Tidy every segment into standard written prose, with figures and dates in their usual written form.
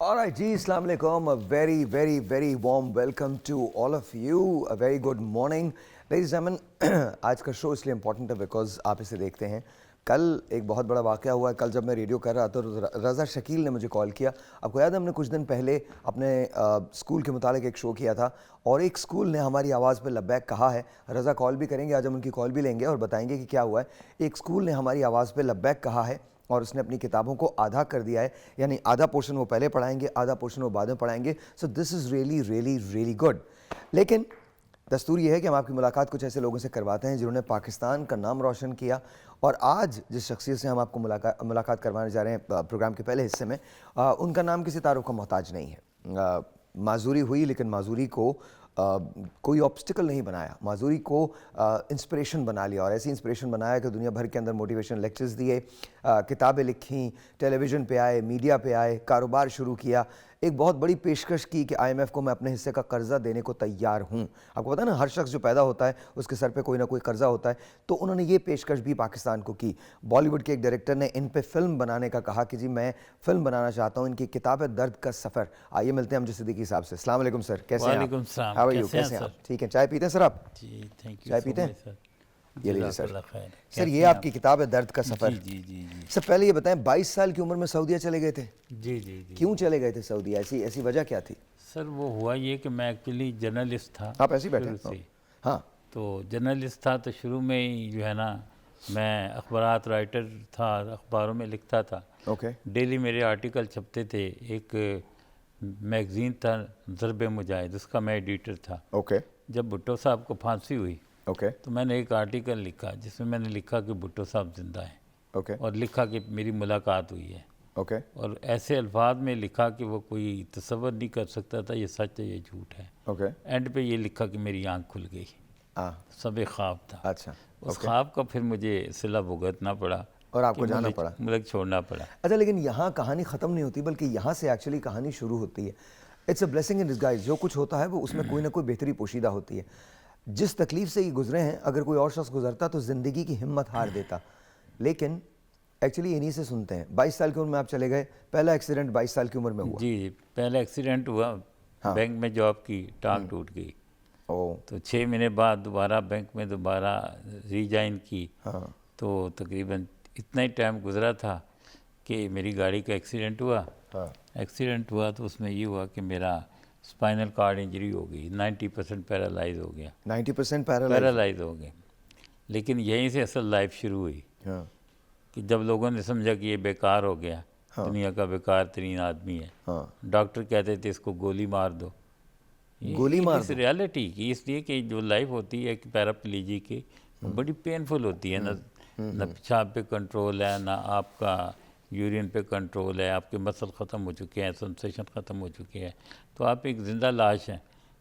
Alright, जी, अस्सलाम वालेकुम. A very, very, very warm welcome to all of you. A very good morning. Ladies and gentlemen, आज का show इसलिए important है because आप इसे देखते हैं. कल एक बहुत बड़ा वाक़या हुआ है. कल जब मैं रेडियो कर रहा था तो रज़ा शकील ने मुझे कॉल किया. आपको याद है हमने कुछ दिन पहले अपने स्कूल के मुतालिक एक शो किया था और एक स्कूल ने हमारी आवाज़ पे लब्बैक कहा है. रज़ा कॉल भी करेंगे, आज हम उनकी कॉल भी लेंगे और बताएंगे कि क्या हुआ है. एक स्कूल ने हमारी आवाज़ पे लब्बैक कहा है और उसने अपनी किताबों को आधा कर दिया है, यानी आधा पोर्शन वो पहले पढ़ाएंगे, आधा पोर्शन वो बाद में पढ़ाएंगे. So this is really really really good. लेकिन दस्तूर ये है कि हम आपकी मुलाकात कुछ ऐसे लोगों से करवाते हैं जिन्होंने पाकिस्तान का नाम रोशन किया. और आज जिस शख्सियत से हम आपको मुलाकात करवाने जा रहे हैं प्रोग्राम के पहले हिस्से में, उनका नाम किसी तारुफ का मोहताज नहीं है. माजूरी हुई लेकिन माजूरी को कोई ऑब्स्टिकल नहीं बनाया, माजूरी को इंस्पिरेशन बना लिया. और ऐसी इंस्पिरेशन बनाया कि दुनिया भर के अंदर मोटिवेशन लेक्चर्स दिए, किताबें लिखीं, टेलीविज़न पे आए, मीडिया पे आए, कारोबार शुरू किया, एक बहुत बड़ी पेशकश की कि IMF को मैं अपने हिस्से का कर्जा देने को तैयार हूँ. आपको पता है ना, हर शख्स जो पैदा होता है उसके सर पे कोई ना कोई कर्जा होता है. तो उन्होंने ये पेशकश भी पाकिस्तान को की. बॉलीवुड के एक डायरेक्टर ने इन पे फिल्म बनाने का कहा कि जी मैं फिल्म बनाना चाहता हूँ. इनकी किताब है दर्द का सफ़र. आइए मिलते हैं हम सिद्दीकी साहब से. अस्सलाम वालेकुम सर, कैसे हैं आप? हाउ आर यू, कैसे हैं आप? ठीक है, चाय पीते हैं सर आप? जी थैंक यू. चाय पीते हैं? सर ये लीजिए सर. खैर. सर ये आपकी किताब है दर्द का सफ़र. जी जी जी जी सर पहले ये बताएं, 22 साल की उम्र में सऊदीया चले गए थे. जी जी जी क्यों चले गए थे सऊदीया? ऐसी ऐसी वजह क्या थी? सर वो हुआ ये कि मैं एक्चुअली जर्नलिस्ट था. आप ऐसे ही बैठे शुरू हैं? से. हाँ. तो जर्नलिस्ट था तो शुरू में ही जो है ना, मैं अखबारात राइटर था, अखबारों में लिखता था. ओके. डेली मेरे आर्टिकल छपते थे. एक मैगज़ीन था ज़रब मुजाहिद, उसका मैं एडिटर था. ओके. जब भुट्टो साहब को फांसी हुई ओके. तो मैंने एक आर्टिकल लिखा जिसमें मैंने लिखा कि भुट्टो साहब जिंदा हैं. ओके. और लिखा कि मेरी मुलाकात हुई है. ओके. और ऐसे अल्फाज में लिखा कि वो कोई तसव्वुर नहीं कर सकता था ये सच है ये झूठ है. ओके. एंड पे ये लिखा कि मेरी आंख खुल गई. सब एक ख्वाब था. अच्छा. उस ख्वाब का फिर मुझे सिला भुगतना पड़ा और आपको कि जाना पड़ा. मुल्क छोड़ना पड़ा. अच्छा, लेकिन यहाँ कहानी ख़त्म नहीं होती बल्कि यहाँ से एक्चुअली कहानी शुरू होती है. It's a blessing in disguise. जो कुछ होता है वो उसमें कोई ना कोई बेहतरी पोशीदा होती है. जिस तकलीफ से ये गुजरे हैं, अगर कोई और शख्स गुजरता तो ज़िंदगी की हिम्मत हार देता. लेकिन एक्चुअली इन्हीं से सुनते हैं. 22 साल की उम्र में आप चले गए. पहला एक्सीडेंट 22 साल की उम्र में हुआ. जी पहला एक्सीडेंट हुआ. हाँ. बैंक में जॉब की, टांग टूट गई. ओह. तो 6 महीने बाद दोबारा बैंक में दोबारा रीजाइन की. हाँ. तो तकरीबन इतना ही टाइम गुजरा था कि मेरी गाड़ी का एक्सीडेंट हुआ. हाँ. एक्सीडेंट हुआ तो उसमें ये हुआ कि मेरा स्पाइनल कार्ड इंजरी हो गई. 90% पैरालाइज हो गया. 90% पैरालाइज. पैरालाइज हो गए. लेकिन यहीं से असल लाइफ शुरू हुई हाँ. कि जब लोगों ने समझा कि ये बेकार हो गया. हाँ. दुनिया का बेकार तरीन आदमी है. हाँ. डॉक्टर कहते थे इसको गोली मार दो. गोली मार दो. रियलिटी की इसलिए कि जो लाइफ होती है कि पैराप्लेजी की वो बड़ी पेनफुल होती है. ना पेशाब पे कंट्रोल है, ना आपका यूरिन पे कंट्रोल है, आपके मसल ख़त्म हो चुके हैं, सेंसेशन ख़त्म हो चुके हैं. तो आप एक ज़िंदा लाश हैं.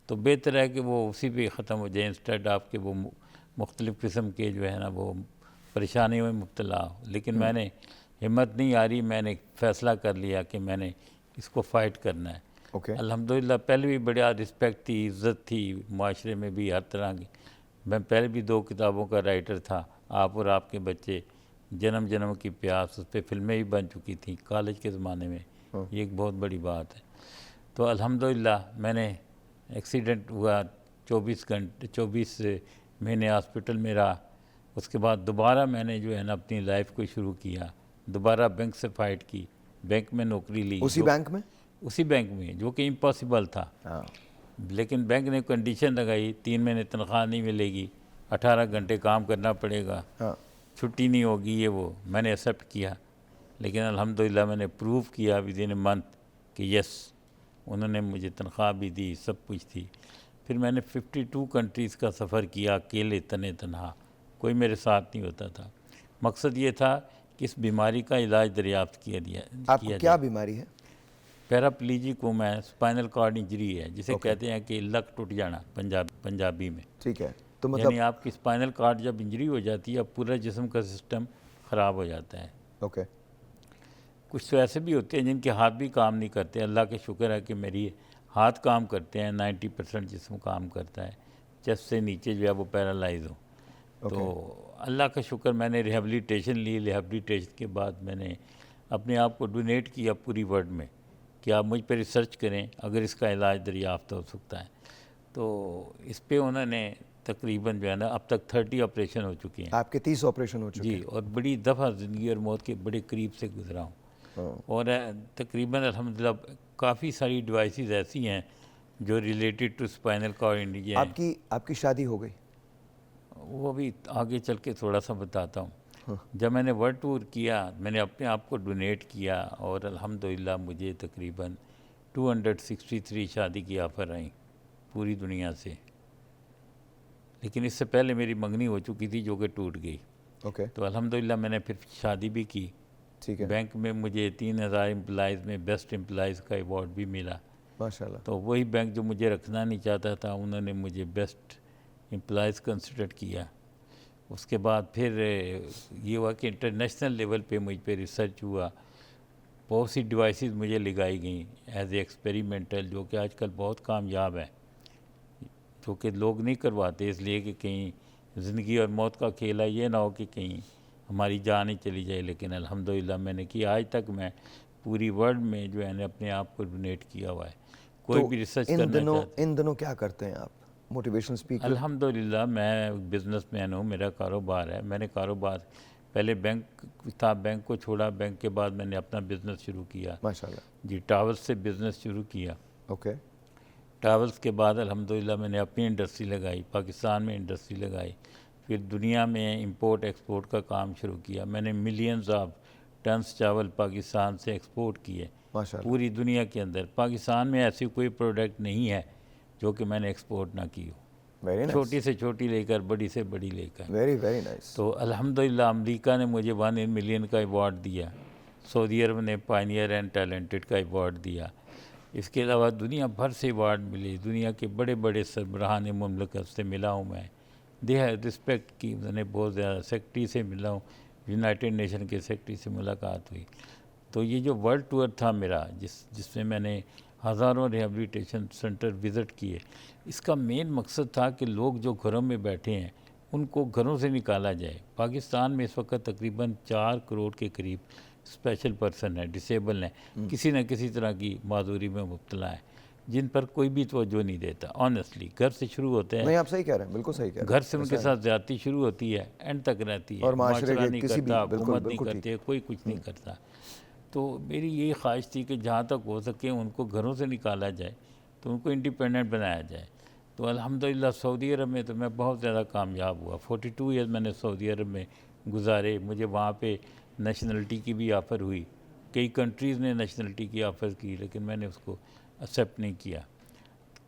तो बेहतर है कि वो उसी पे ख़त्म हो जाए इंस्टेड आपके वो मुख्तलिफ़ किस्म के जो है ना वो परेशानियों में मुब्तला हो. लेकिन मैंने हिम्मत नहीं आ रही. मैंने फ़ैसला कर लिया कि मैंने इसको फ़ाइट करना है. ओके. अल्हम्दुलिल्लाह पहले भी बड़ा रिस्पेक्ट थी, इज़्ज़त थी माशरे में भी हर तरह की. मैं पहले भी 2 किताबों का राइटर था. आप और आपके बच्चे, जन्म जन्म की प्यास, उस पर फिल्में भी बन चुकी थी कॉलेज के ज़माने में. ये एक बहुत बड़ी बात है. तो अल्हम्दुलिल्लाह मैंने एक्सीडेंट हुआ, 24 महीने हॉस्पिटल में रहा. उसके बाद दोबारा मैंने जो है ना अपनी लाइफ को शुरू किया. दोबारा बैंक से फ़ाइट की, बैंक में नौकरी ली. उसी बैंक में? उसी बैंक में, जो कि इम्पॉसिबल था. हाँ. लेकिन बैंक ने कंडीशन लगाई 3 महीने तनख्वाह नहीं मिलेगी, 18 घंटे काम करना पड़ेगा. हाँ. छुट्टी नहीं होगी, ये वो. मैंने एक्सेप्ट किया. लेकिन अल्हम्दुलिल्लाह मैंने प्रूव किया विद इन ए मंथ कि यस, उन्होंने मुझे तनख्वाह भी दी, सब कुछ थी. फिर मैंने 52 कंट्रीज़ का सफ़र किया अकेले तनहा. कोई मेरे साथ नहीं होता था. मकसद ये था कि इस बीमारी का इलाज दरियाफ्त किया आपको क्या बीमारी है? पैराप्लीजी को मैं, स्पाइनल कार्ड इंजरी है जिसे कहते हैं कि लक टूट जाना पंजाबी में. ठीक है. तो मतलब यानी आपकी स्पाइनल कार्ड जब इंजरी हो जाती है, अब पूरा जिस्म का सिस्टम ख़राब हो जाता है. ओके. कुछ तो ऐसे भी होते हैं जिनके हाथ भी काम नहीं करते. अल्लाह के शुक्र है कि मेरी हाथ काम करते हैं. 90% जिस्म काम करता है. चेस्ट से नीचे जो है वो पैरालाइज हो. तो अल्लाह का शुक्र मैंने रिहेबिलिटेशन ली. रिहेबिलिटेशन के बाद मैंने अपने आप को डोनेट किया पूरी वर्ल्ड में. कि आप मुझ पर रिसर्च करें, अगर इसका इलाज दरियाफ्त हो सकता है। तो इस पे उन्होंने तकरीबन जो है ना अब तक 30 ऑपरेशन हो चुके हैं आपके 30 ऑपरेशन हो चुके जी, हैं। और बड़ी दफ़ा ज़िंदगी और मौत के बड़े करीब से गुजरा हूँ। हाँ। और तकरीबन अल्हम्दुलिल्लाह काफ़ी सारी डिवाइसेस ऐसी हैं जो related to spinal cord injury हैं। आपकी आपकी शादी हो गई? वो भी आगे चल के थोड़ा सा बताता हूँ। हाँ। जब मैंने वर्ल्ड टूर किया, मैंने अपने आप को डोनेट किया और अल्हम्दुलिल्लाह मुझे तकरीबन 263 शादी की ऑफ़र आई पूरी दुनिया से। लेकिन इससे पहले मेरी मंगनी हो चुकी थी जो कि टूट गई। ओके। तो अल्हम्दुलिल्लाह मैंने फिर शादी भी की। ठीक है। बैंक में मुझे 3000 एम्प्लॉइज़ में बेस्ट एम्प्लॉइज़ का अवार्ड भी मिला। माशाल्लाह। तो वही बैंक जो मुझे रखना नहीं चाहता था, उन्होंने मुझे बेस्ट एम्प्लॉइज़ कंसिडर किया। उसके बाद फिर ये हुआ कि इंटरनेशनल लेवल पे मुझ पे रिसर्च हुआ, बहुत सी डिवाइसेस मुझे लगाई गई एज ए एक्सपेरिमेंटल, जो कि आजकल बहुत कामयाब है, जो कि लोग नहीं करवाते इसलिए कि कहीं ज़िंदगी और मौत का खेल है, ये ना हो कि कहीं हमारी जान ही चली जाए। लेकिन अल्हम्दुलिल्लाह मैंने कि आज तक मैं पूरी वर्ल्ड में जो है ना अपने आप को डोनेट किया हुआ है। कोई तो भी रिसर्च इन करना दिनों चाहता, इन दिनों क्या करते हैं आप? Motivational speaker? अल्हम्दुलिल्लाह मैं बिजनेसमैन हूँ, मेरा कारोबार है। मैंने कारोबार पहले बैंक था, बैंक को छोड़ा, बैंक के बाद मैंने अपना बिज़नेस शुरू किया माशाल्लाह। जी, टावर्स से बिज़नेस शुरू किया। ओके। टावर्स के बाद अल्हम्दुलिल्लाह मैंने अपनी इंडस्ट्री लगाई, पाकिस्तान में इंडस्ट्री लगाई, फिर दुनिया में इंपोर्ट एक्सपोर्ट का काम शुरू किया। मैंने मिलियंस ऑफ टन्स चावल पाकिस्तान से एक्सपोर्ट किए माशाल्लाह। पूरी दुनिया के अंदर। पाकिस्तान में ऐसी कोई प्रोडक्ट नहीं है जो कि मैंने एक्सपोर्ट ना की हो, वेरी छोटी नाइस। से छोटी लेकर बड़ी से बड़ी लेकर। Very very nice. तो अल्हम्दुलिल्लाह अमेरिका ने मुझे 1 मिलियन का अवार्ड दिया, सऊदी अरब ने पायनियर एंड टैलेंटेड का अवार्ड दिया। इसके अलावा दुनिया भर से अवार्ड मिले, दुनिया के बड़े बड़े सरबराहान मुमलकत से मिला हूँ मैं, दे हैव रिस्पेक्ट की, मैंने बहुत ज़्यादा सेक्रेटरी से मिला हूँ, यूनाइटेड नेशन के सेक्रेटरी से मुलाकात हुई। तो ये जो वर्ल्ड टूर था मेरा, जिसमें मैंने हज़ारों रिहेबिलिटेशन सेंटर विज़िट किए, इसका मेन मकसद था कि लोग जो घरों में बैठे हैं उनको घरों से निकाला जाए। पाकिस्तान में इस वक्त तकरीबन 4 करोड़ के करीब स्पेशल पर्सन है, डिसेबल हैं, किसी न किसी तरह की माजूरी में मुब्तला है, जिन पर कोई भी तवज्जो नहीं देता। ऑनेस्टली घर से शुरू होते नहीं, हैं, आप सही कह रहे हैं, बिल्कुल सही कह रहे घर हैं। से उनके साथ ज़्यादती शुरू होती है, एंड तक रहती है। और माशरे माशरा के नहीं किसी भी- करता, बिल्कुल, हुकूमत नहीं बिल्कुल ठीक। करते, कोई कुछ नहीं करता। तो मेरी यही ख्वाहिश थी कि जहाँ तक हो सके उनको घरों से निकाला जाए, तो उनको इंडिपेंडेंट बनाया जाए। तो अल्हम्दुलिल्लाह सऊदी अरब में तो मैं बहुत ज़्यादा कामयाब हुआ। 42 ईयर्स मैंने सऊदी अरब में गुजारे। मुझे वहाँ पे नेशनलिटी की भी ऑफ़र हुई, कई कंट्रीज़ ने नेशनलिटी की ऑफ़र की, लेकिन मैंने उसको एक्सेप्ट नहीं किया।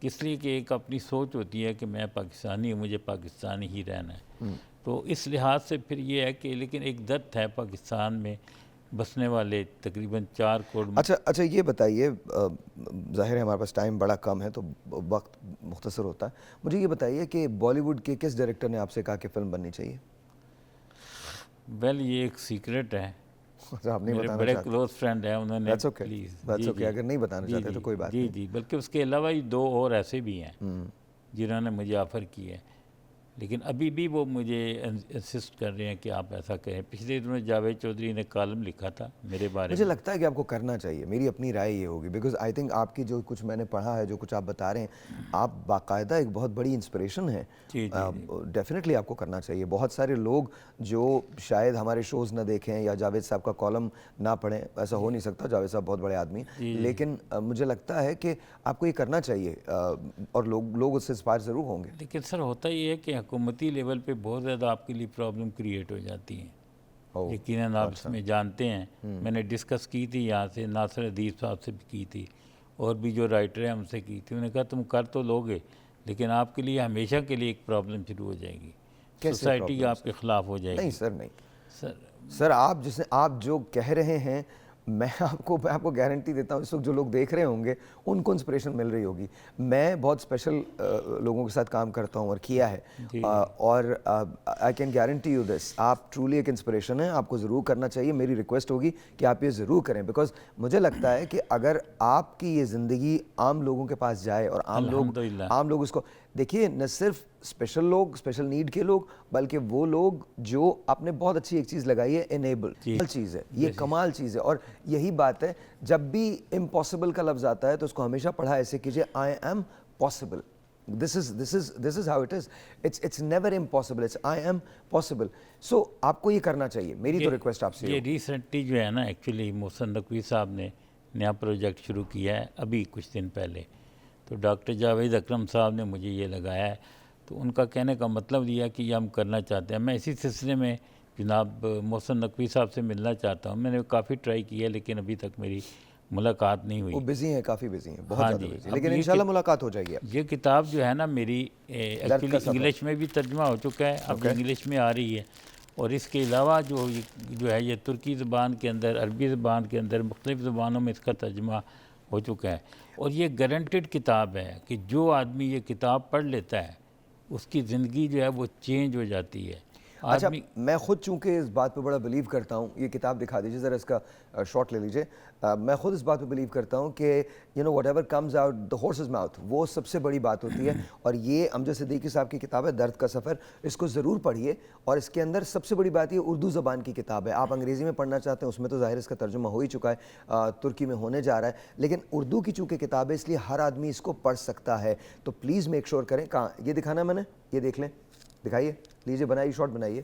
इसलिए कि एक अपनी सोच होती है कि मैं पाकिस्तानी हूँ, मुझे पाकिस्तानी ही रहना है। तो इस लिहाज से फिर ये है कि लेकिन एक दर्द है पाकिस्तान में बसने वाले तकरीबन 4 करोड़। अच्छा, ये बताइए, ज़ाहिर है हमारे पास टाइम बड़ा कम है तो वक्त मुख्तसर होता है। मुझे ये बताइए कि बॉलीवुड के किस डायरेक्टर ने आपसे कहा कि फ़िल्म बननी चाहिए? वेल ये एक सीक्रेट है, अच्छा, आप नहीं मेरे बताना बड़े चाहते? क्लोज फ्रेंड हैं, उन्होंने दैट्स ओके, प्लीज़ दैट्स जी ओके। जी अगर नहीं बताना जी चाहते जी तो कोई बात जी नहीं। जी, बल्कि उसके अलावा ही 2 और ऐसे भी हैं जिन्होंने मुझे ऑफ़र की है, लेकिन अभी भी वो मुझे इंसिस्ट कर रहे हैं कि आप ऐसा करें। पिछले दिनों जावेद चौधरी ने कॉलम लिखा था मेरे बारे मुझे में। लगता है कि आपको करना चाहिए, मेरी अपनी राय ये होगी, बिकॉज आई थिंक आपकी जो कुछ मैंने पढ़ा है, जो कुछ आप बता रहे हैं, आप बाकायदा एक बहुत बड़ी इंस्पिरेशन है। जी जी डेफिनेटली आपको करना चाहिए। बहुत सारे लोग जो शायद हमारे शोज़ ना देखें या जावेद साहब का कॉलम ना पढ़ें, ऐसा हो नहीं सकता, जावेद साहब बहुत बड़े आदमी, लेकिन मुझे लगता है कि आपको ये करना चाहिए और लोग उससे इंस्पायर ज़रूर होंगे। लेकिन सर होता ये है कि हुकूमती लेवल पे बहुत ज़्यादा आपके लिए प्रॉब्लम क्रिएट हो जाती है। ओह, यकीनन आप इसमें जानते हैं, मैंने डिस्कस की थी यहाँ से, नासिर अदीब साहब से भी की थी, और भी जो राइटर हैं उनसे की थी। उन्होंने कहा तुम कर तो लोगे, लेकिन आपके लिए हमेशा के लिए एक प्रॉब्लम शुरू हो जाएगी, सोसाइटी प्रॉब्लम आपके ख़िलाफ़ हो जाएगी। नहीं सर, नहीं सर सर, आप जो कह रहे हैं, मैं आपको गारंटी देता हूँ, इस वक्त जो लोग देख रहे होंगे उनको इंस्पिरेशन मिल रही होगी। मैं बहुत स्पेशल लोगों के साथ काम करता हूँ और किया है, और I can guarantee you this, आप ट्रूली एक इंस्पिरेशन है, आपको ज़रूर करना चाहिए। मेरी रिक्वेस्ट होगी कि आप ये ज़रूर करें, बिकॉज मुझे लगता है कि अगर आपकी ये ज़िंदगी आम लोगों के पास जाए और आम लोग अल्हम्दुलिल्लाह। उसको, देखिए न सिर्फ स्पेशल लोग, स्पेशल नीड के लोग, बल्कि वो लोग जो आपने बहुत अच्छी एक चीज़ लगाई है, इनेबल चीज़ है, ये कमाल चीज़ है। और यही बात है, जब भी इम्पॉसिबल का लफ्ज़ आता है तो उसको हमेशा पढ़ा ऐसे कीजिए, I am possible. This is how it is. It's never impossible. It's I am possible. So आपको ये करना चाहिए। मेरी तो रिक्वेस्ट आपसे ये रिसेंटली जो है ना, एक्चुअली मोहसिन नकवी साहब ने नया प्रोजेक्ट शुरू किया है अभी कुछ दिन पहले। तो डॉक्टर जावेद अकरम साहब ने मुझे ये लगाया है, तो उनका कहने का मतलब दिया कि ये हम करना चाहते हैं। मैं इसी सिलसिले में जनाब मोहसिन नकवी साहब से मिलना चाहता हूँ। मैंने काफ़ी ट्राई किया लेकिन अभी तक मेरी मुलाकात नहीं हुई। वो बिजी हैं, काफ़ी बिजी हैं, बहुत हाँ ज़्यादा जी, बिजी, अब लेकिन ये इंशाल्लाह मुलाकात हो जाएगी। ये किताब जो है ना मेरी एक्चुअली सफ़र। इंग्लिश में भी तर्जुमा हो चुका है, अब इंग्लिश में आ रही है। और इसके अलावा जो है ये तुर्की ज़बान के अंदर, अरबी ज़बान के अंदर, मुख्तलिफ़ ज़बानों में इसका तर्जुमा हो चुका है। और ये गारंटेड किताब है कि जो आदमी ये किताब पढ़ लेता है उसकी ज़िंदगी जो है वो चेंज हो जाती है। अच्छा, मैं खुद चूंकि इस बात पे बड़ा बिलीव करता हूँ, ये किताब दिखा दीजिए ज़रा, इसका शॉट ले लीजिए। मैं खुद इस बात पे बिलीव करता हूँ कि you know whatever comes out the horses mouth, वो सबसे बड़ी बात होती है। और ये अमजद सिद्दीकी साहब की किताब है, दर्द का सफ़र, इसको ज़रूर पढ़िए। और इसके अंदर सबसे बड़ी बात ये उर्दू ज़बान की किताब है। आप अंग्रेज़ी में पढ़ना चाहते हैं उसमें तो ज़ाहिर इसका तर्जुमा हो ही चुका है, तुर्की में होने जा रहा है, लेकिन उर्दू की चूँकि किताब है इसलिए हर आदमी इसको पढ़ सकता है। तो प्लीज़ मेक श्योर करें। कहाँ ये दिखाना है मैंने, ये देख लें, दिखाइए, लीजिए, बनाइए, शॉट बनाइए।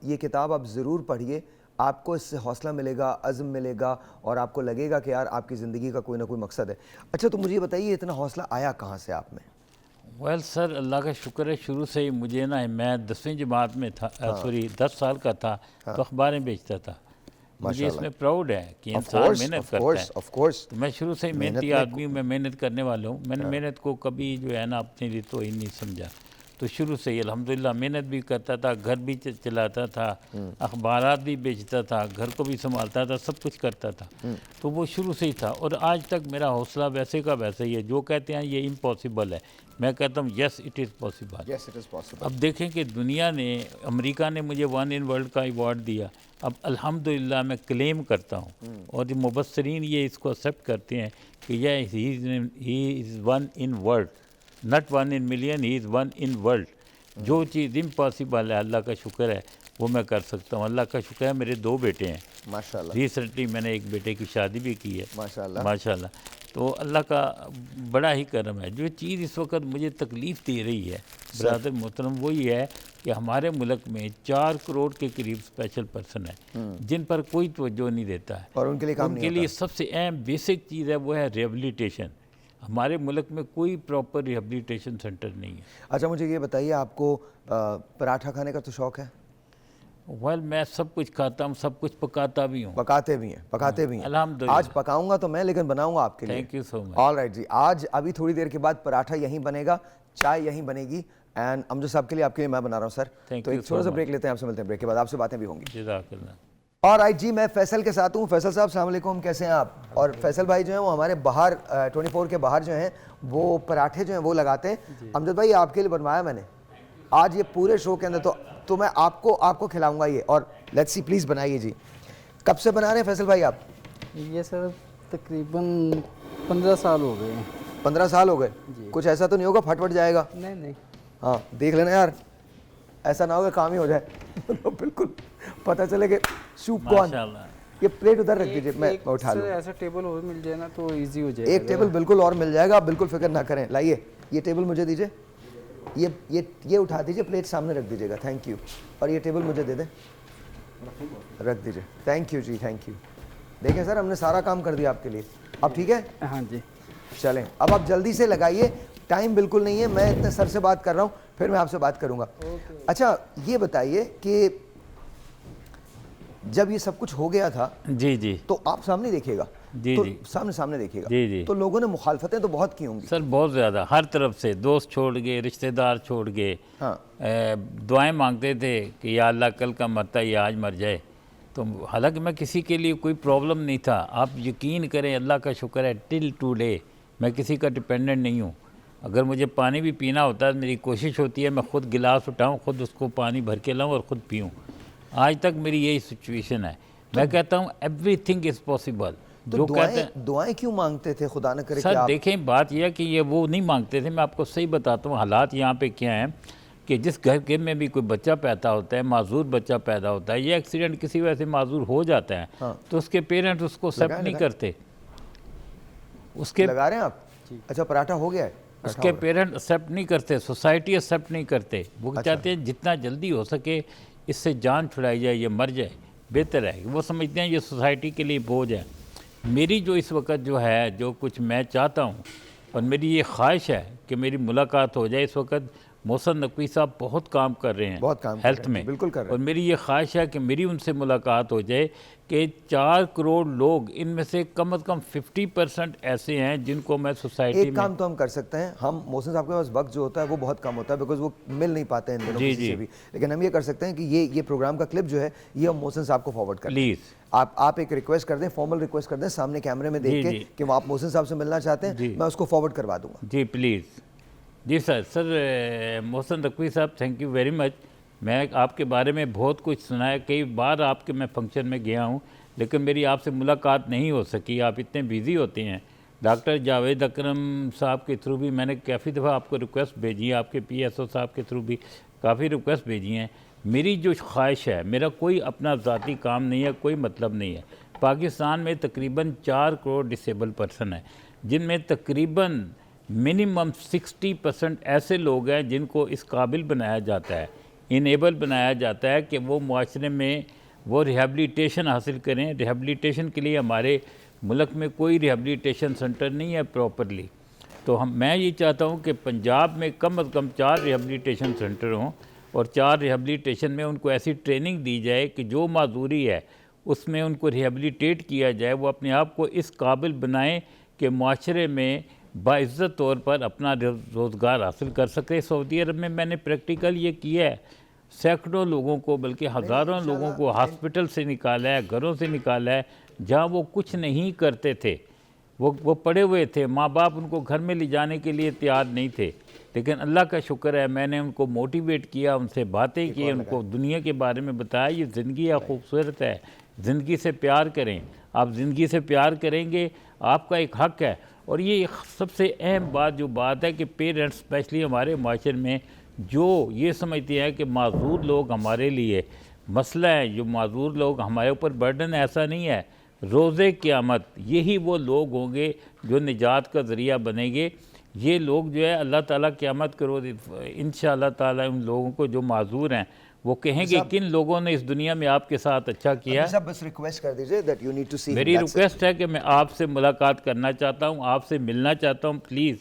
ये किताब आप ज़रूर पढ़िए, आपको इससे हौसला मिलेगा, अज़्म मिलेगा, और आपको लगेगा कि यार आपकी ज़िंदगी का कोई ना कोई मकसद है। अच्छा, तो मुझे ये बताइए इतना हौसला आया कहाँ से आप में? वेल सर, अल्लाह का शुक्र है, शुरू से ही मुझे ना, मैं 10वीं जमात में था, सॉरी 10 साल का था, तो अखबारें बेचता था। मुझे इसमें प्राउड है कि इंसान मेहनत करता है। ऑफ कोर्स, तो मैं शुरू से ही मेहनती आदमी हूँ, मैं मेहनत करने वाला हूँ। मैंने मेहनत को कभी जो है ना अपने लिए तो ही नहीं समझा। तो शुरू से ही अल्हम्दुलिल्लाह मेहनत भी करता था, घर भी चलाता था, अखबारात भी बेचता था, घर को भी संभालता था, सब कुछ करता था। तो वो शुरू से ही था और आज तक मेरा हौसला वैसे का वैसे ही है। जो कहते हैं ये इम्पॉसिबल है, मैं कहता हूँ yes it is possible. Yes it is possible. अब देखें कि दुनिया ने, अमेरिका ने मुझे वन इन वर्ल्ड का अवार्ड दिया। अब अल्हम्दुलिल्लाह मैं क्लेम करता हूँ और ये मुबस्सरीन ये इसको एक्सेप्ट करते हैं कि यह he is one in world, not one in million, he is one in world. जो चीज़ इम्पॉसिबल है, अल्लाह का शुक्र है, वो मैं कर सकता हूँ। अल्लाह का शुक्र है, मेरे 2 बेटे हैं माशाल्लाह। रिसेंटली मैंने एक बेटे की शादी भी की है माशाल्लाह माशाल्लाह। तो अल्लाह का बड़ा ही करम है। जो चीज़ इस वक्त मुझे तकलीफ़ दे रही है ब्रदर मोहतरम, वही है कि हमारे मुल्क में 4 करोड़ के करीब स्पेशल पर्सन है जिन पर कोई तवज्जो नहीं देता है, और उनके लिए काम नहीं उनके लिए सबसे अहम बेसिक चीज़ है वो है रिहेबिलिटेशन। हमारे मुल्क में कोई प्रॉपर रिहेबिलिटेशन सेंटर नहीं है। अच्छा, मुझे ये बताइए, आपको पराठा खाने का तो शौक़ है? वेल मैं सब कुछ खाता हूँ, सब कुछ पकाता भी हूँ। पकाते भी हैं। अल्हम्दुलिल्लाह। आज पकाऊंगा तो मैं, लेकिन बनाऊंगा आपके लिए। Thank you so much. All right जी, आज अभी थोड़ी देर के बाद पराठा यहीं बनेगा, चाय यहीं बनेगी, एंड अमजद साहब के लिए, आपके लिए मैं बना रहा हूँ सर। तो एक छोटा सा ब्रेक लेते हैं, आपसे मिलते हैं ब्रेक के बाद, आपसे बातें भी होंगी। जज़ाकल्लाह। और राइट जी, मैं फैसल के साथ हूँ। फैसल साहब अस्सलाम वालेकुम, कैसे हैं आप? और फैसल भाई जो हैं वो हमारे बाहर 24 के बाहर जो हैं वो पराठे जो हैं वो लगाते हैं। अमजद भाई आपके लिए बनवाया मैंने आज, ये पूरे शो के अंदर तो मैं आपको खिलाऊंगा ये। और लेट्स सी, प्लीज़ बनाइए जी। कब से बना रहे हैं फैसल भाई आप? ये सर तकरीबन 15 साल हो गए हैं। 15 साल हो गए? कुछ ऐसा तो नहीं होगा फट जाएगा? नहीं। हाँ, देख लेना यार, ऐसा ना होगा काम ही हो जाए तो बिल्कुल पता चले कि सूप कौन। ये प्लेट उधर रख दीजिए, मैं उठा लूँ। ऐसा टेबल और मिल जाए ना तो इजी हो जाएगा। एक टेबल बिल्कुल और मिल जाएगा, बिल्कुल फिक्र ना करें। लाइए, ये टेबल मुझे दीजिए, ये उठा दीजिए, प्लेट सामने रख दीजिएगा, थैंक यू। और ये टेबल मुझे दे दें, रख दीजिए, थैंक यू जी, थैंक यू। देखें सर, हमने सारा काम कर दिया आपके लिए। अब ठीक है? हाँ जी, चलें, अब आप जल्दी से लगाइए, टाइम बिल्कुल नहीं है। मैं इतने सर से बात कर रहा हूँ, फिर मैं आपसे बात करूँगा। अच्छा, ये बताइए कि जब ये सब कुछ हो गया था जी तो आप सामने देखिएगा, जी तो जी सामने देखिएगा जी, तो लोगों ने मुखालफतें तो बहुत की होंगी सर, बहुत ज़्यादा, हर तरफ से। दोस्त छोड़ गए, रिश्तेदार छोड़ गए। हाँ, दुआएं मांगते थे कि या अल्लाह कल का मरता ये आज मर जाए। तो हालांकि मैं किसी के लिए कोई प्रॉब्लम नहीं था। आप यकीन करें, अल्लाह का शुक्र है, टिल टुडे मैं किसी का डिपेंडेंट नहीं हूँ। अगर मुझे पानी भी पीना होता है, मेरी कोशिश होती है मैं खुद गिलास उठाऊँ, खुद उसको पानी भर के लाऊँ और ख़ुद पीऊँ। आज तक मेरी यही सिचुएशन है। मैं कहता हूँ एवरीथिंग इज़ पॉसिबल। तो जो कहते हैं दुआएं क्यों मांगते थे, खुदा न करे कि सर आप देखें, बात यह है कि ये वो नहीं मांगते थे। मैं आपको सही बताता हूँ हालात यहाँ पे क्या हैं कि जिस घर के में भी कोई बच्चा पैदा होता है, माजूर बच्चा पैदा होता है, ये एक्सीडेंट किसी वजह से माजूर हो जाता है, हाँ। तो उसके पेरेंट्स उसको एक्सेप्ट नहीं करते। उसके लगा रहे हैं आप? अच्छा, पराठा हो गया है? उसके पेरेंट एक्सेप्ट नहीं करते, सोसाइटी एक्सेप्ट नहीं करते। वो चाहते हैं जितना जल्दी हो सके इससे जान छुड़ाई जाए, ये मर जाए, बेहतर है। वो समझते हैं ये सोसाइटी के लिए बोझ है। मेरी जो इस वक्त जो है, जो कुछ मैं चाहता हूँ और मेरी ये ख्वाहिश है कि मेरी मुलाकात हो जाए। इस वक्त मोहसिन नकवी साहब बहुत काम कर रहे हैं, बहुत काम कर हेल्थ रहे हैं, में, बिल्कुल कर रहे हैं। और मेरी ये ख्वाहिश है कि मेरी उनसे मुलाकात हो जाए कि 4 करोड़ लोग, इनमें से कम 50% ऐसे हैं जिनको मैं सोसाइटी एक में काम तो हम कर सकते हैं, हम मोहसिन साहब के पास वक्त जो होता है वो बहुत कम होता है, बिकॉज वो मिल नहीं पाते हैं इन दिनों जी, किसी जी। से भी। लेकिन हम ये कर सकते हैं कि ये प्रोग्राम का क्लिप जो है ये हम मोहसिन साहब को फॉरवर्ड कर दें। प्लीज़ आप एक रिक्वेस्ट कर दें, फॉर्मल रिक्वेस्ट कर दें सामने कैमरे में देख जी, के जी। कि वो आप मोहसिन साहब से मिलना चाहते हैं, जी। मैं उसको फॉरवर्ड करवा दूंगा। जी प्लीज़। जी sir Mohsin Naqvi sahab, thank you very much. मैं आपके बारे में बहुत कुछ सुना है, कई बार आपके मैं फंक्शन में गया हूँ, लेकिन मेरी आपसे मुलाकात नहीं हो सकी, आप इतने बिज़ी होते हैं। डॉक्टर जावेद अकरम साहब के थ्रू भी मैंने काफ़ी दफ़ा आपको रिक्वेस्ट भेजी है, आपके PSO साहब के थ्रू भी काफ़ी रिक्वेस्ट भेजी हैं। मेरी जो ख्वाहिश है, मेरा कोई अपना ज़ाती काम नहीं है, कोई मतलब नहीं है। पाकिस्तान में तकरीबन 4 करोड़ डिसेबल पर्सन है, जिनमें तकरीबन मिनिमम 60% ऐसे लोग हैं जिनको इस काबिल बनाया जाता है, इनेबल बनाया जाता है कि वो मुआशरे में वो रिहैबिलिटेशन हासिल करें। रिहैबिलिटेशन के लिए हमारे मुल्क में कोई रिहैबिलिटेशन सेंटर नहीं है प्रॉपरली। तो मैं ये चाहता हूँ कि पंजाब में कम से कम 4 रिहैबिलिटेशन सेंटर हों, और 4 रिहैबिलिटेशन में उनको ऐसी ट्रेनिंग दी जाए कि जो माजूरी है उसमें उनको रिहैबिलिटेट किया जाए, वो अपने आप को इस काबिल बनाएं कि माशरे में बाइज़्ज़त तौर पर अपना रोज़गार हासिल कर सके। सऊदी अरब में मैंने प्रैक्टिकल ये किया है, सैकड़ों लोगों को, बल्कि हज़ारों लोगों को हॉस्पिटल से निकाला है, घरों से निकाला है, जहाँ वो कुछ नहीं करते थे, वो पड़े हुए थे, माँ बाप उनको घर में ले जाने के लिए तैयार नहीं थे। लेकिन अल्लाह का शुक्र है, मैंने उनको मोटिवेट किया, उनसे बातें की, उनको दुनिया के बारे में बताया, ये ज़िंदगी खूबसूरत है, ज़िंदगी से प्यार करें। आप ज़िंदगी से प्यार करेंगे, आपका एक हक़ है। और ये सबसे अहम बात जो बात है कि पेरेंट्स स्पेशली हमारे माशरे में जो ये समझते हैं कि माजूर लोग हमारे लिए मसला है, जो माजूर लोग हमारे ऊपर बर्डन, ऐसा नहीं है। रोज़े क़यामत यही वो लोग होंगे जो निजात का ज़रिया बनेंगे। ये लोग जो है अल्लाह ताला क़यामत के रोज़ इंशाअल्लाह ताला उन लोगों को जो माजूर हैं वो कहेंगे किन लोगों ने इस दुनिया में आपके साथ अच्छा किया। सब बस रिक्वेस्ट कर दीजिए दैट यू नीड टू सी। मेरी रिक्वेस्ट है कि मैं आपसे मुलाकात करना चाहता हूँ, आपसे मिलना चाहता हूँ। प्लीज़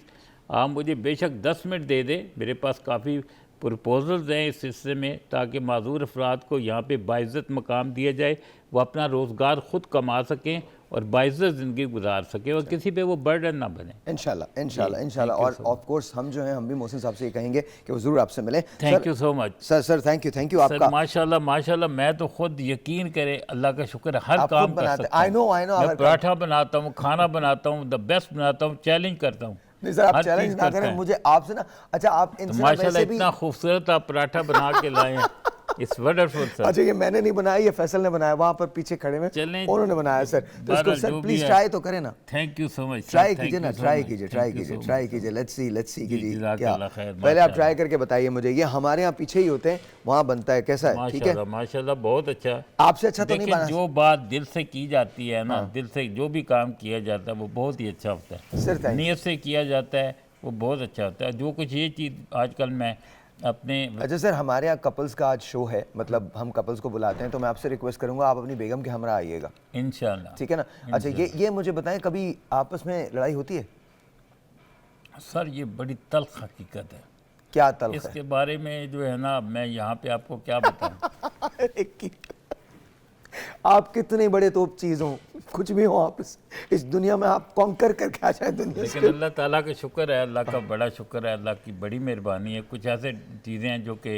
आप मुझे बेशक 10 मिनट दे दें, मेरे पास काफ़ी प्रपोजल्स हैं इस हिस्से में, ताकि माजूर अफराद को यहाँ पे बाइज़्ज़त मकाम दिया जाए, वो अपना रोज़गार ख़ुद कमा सकें और बाइज़्ज़त ज़िंदगी गुजार सकें और किसी पे वो बर्डन ना बने। इंशाल्लाह इंशाल्लाह इंशाल्लाह। और ऑफ कोर्स हम जो हैं, हम भी मोहसिन साहब से ये कहेंगे कि वो ज़रूर आपसे मिलें। Thank you so much sir thank you sir. आपका। माशाल्लाह माशाल्लाह, मैं तो खुद यकीन करें, अल्लाह का शुक्र है, हर काम कर सकता हूँ। आई नो मैं पराठा बनाता हूँ, खाना बनाता हूँ, द बेस्ट बनाता हूँ, चैलेंज करता हूँ। नहीं सर, आप चैलेंज ना करें मुझे, आपसे ना। अच्छा, आप इनसे माशाल्लाह इतना खूबसूरत आप पराठा बना के लाए हैं, इट्स वंडरफुल सर। अच्छा, ये मैंने नहीं बनाया, ये फैसल ने बनाया, वहाँ पर पीछे खड़े में उन्होंने बनाया सर। तो इसको सर प्लीज ट्राई तो करें ना। Thank you so much. Try कीजिए ना, ट्राई कीजिए। लेट्स सी कि जी क्या। पहले आप ट्राई करके बताइए मुझे। ये हमारे यहाँ पीछे ही होते हैं, वहाँ बनता है, कैसा है? ठीक है माशाल्लाह, बहुत अच्छा। आपसे अच्छा तो नहीं बना। जो बात दिल से की जाती है ना, दिल से जो भी काम किया जाता है वो बहुत ही अच्छा होता है। सर नीयत से किया जाता है वो बहुत अच्छा होता है। जो कुछ ये चीज़ आजकल मैं अपने। अच्छा सर, हमारे यहाँ कपल्स का आज शो है, मतलब हम कपल्स को बुलाते हैं, तो मैं आपसे रिक्वेस्ट करूंगा आप अपनी बेगम के हमरा आइएगा इंशाल्लाह, ठीक है ना? अच्छा, ये मुझे बताएं, कभी आपस में लड़ाई होती है? सर ये बड़ी तल्ख हकीकत है। क्या तल्ख? इसके बारे में जो है ना, मैं यहाँ पे आपको क्या बताऊँ। आप कितने बड़े तोप चीज़ हो, कुछ भी हो आप इस दुनिया में, आप कॉन्कर करके आ जाए दुनिया। लेकिन अल्लाह ताला का शुक्र है, अल्लाह का बड़ा शुक्र है, अल्लाह की बड़ी मेहरबानी है। कुछ ऐसे चीज़ें हैं जो कि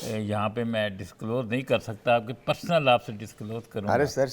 यहाँ पे मैं डिस्क्लोज नहीं कर सकता, आपके पर्सनल आपसे डिस्क्लोज करूँगा। अरे sir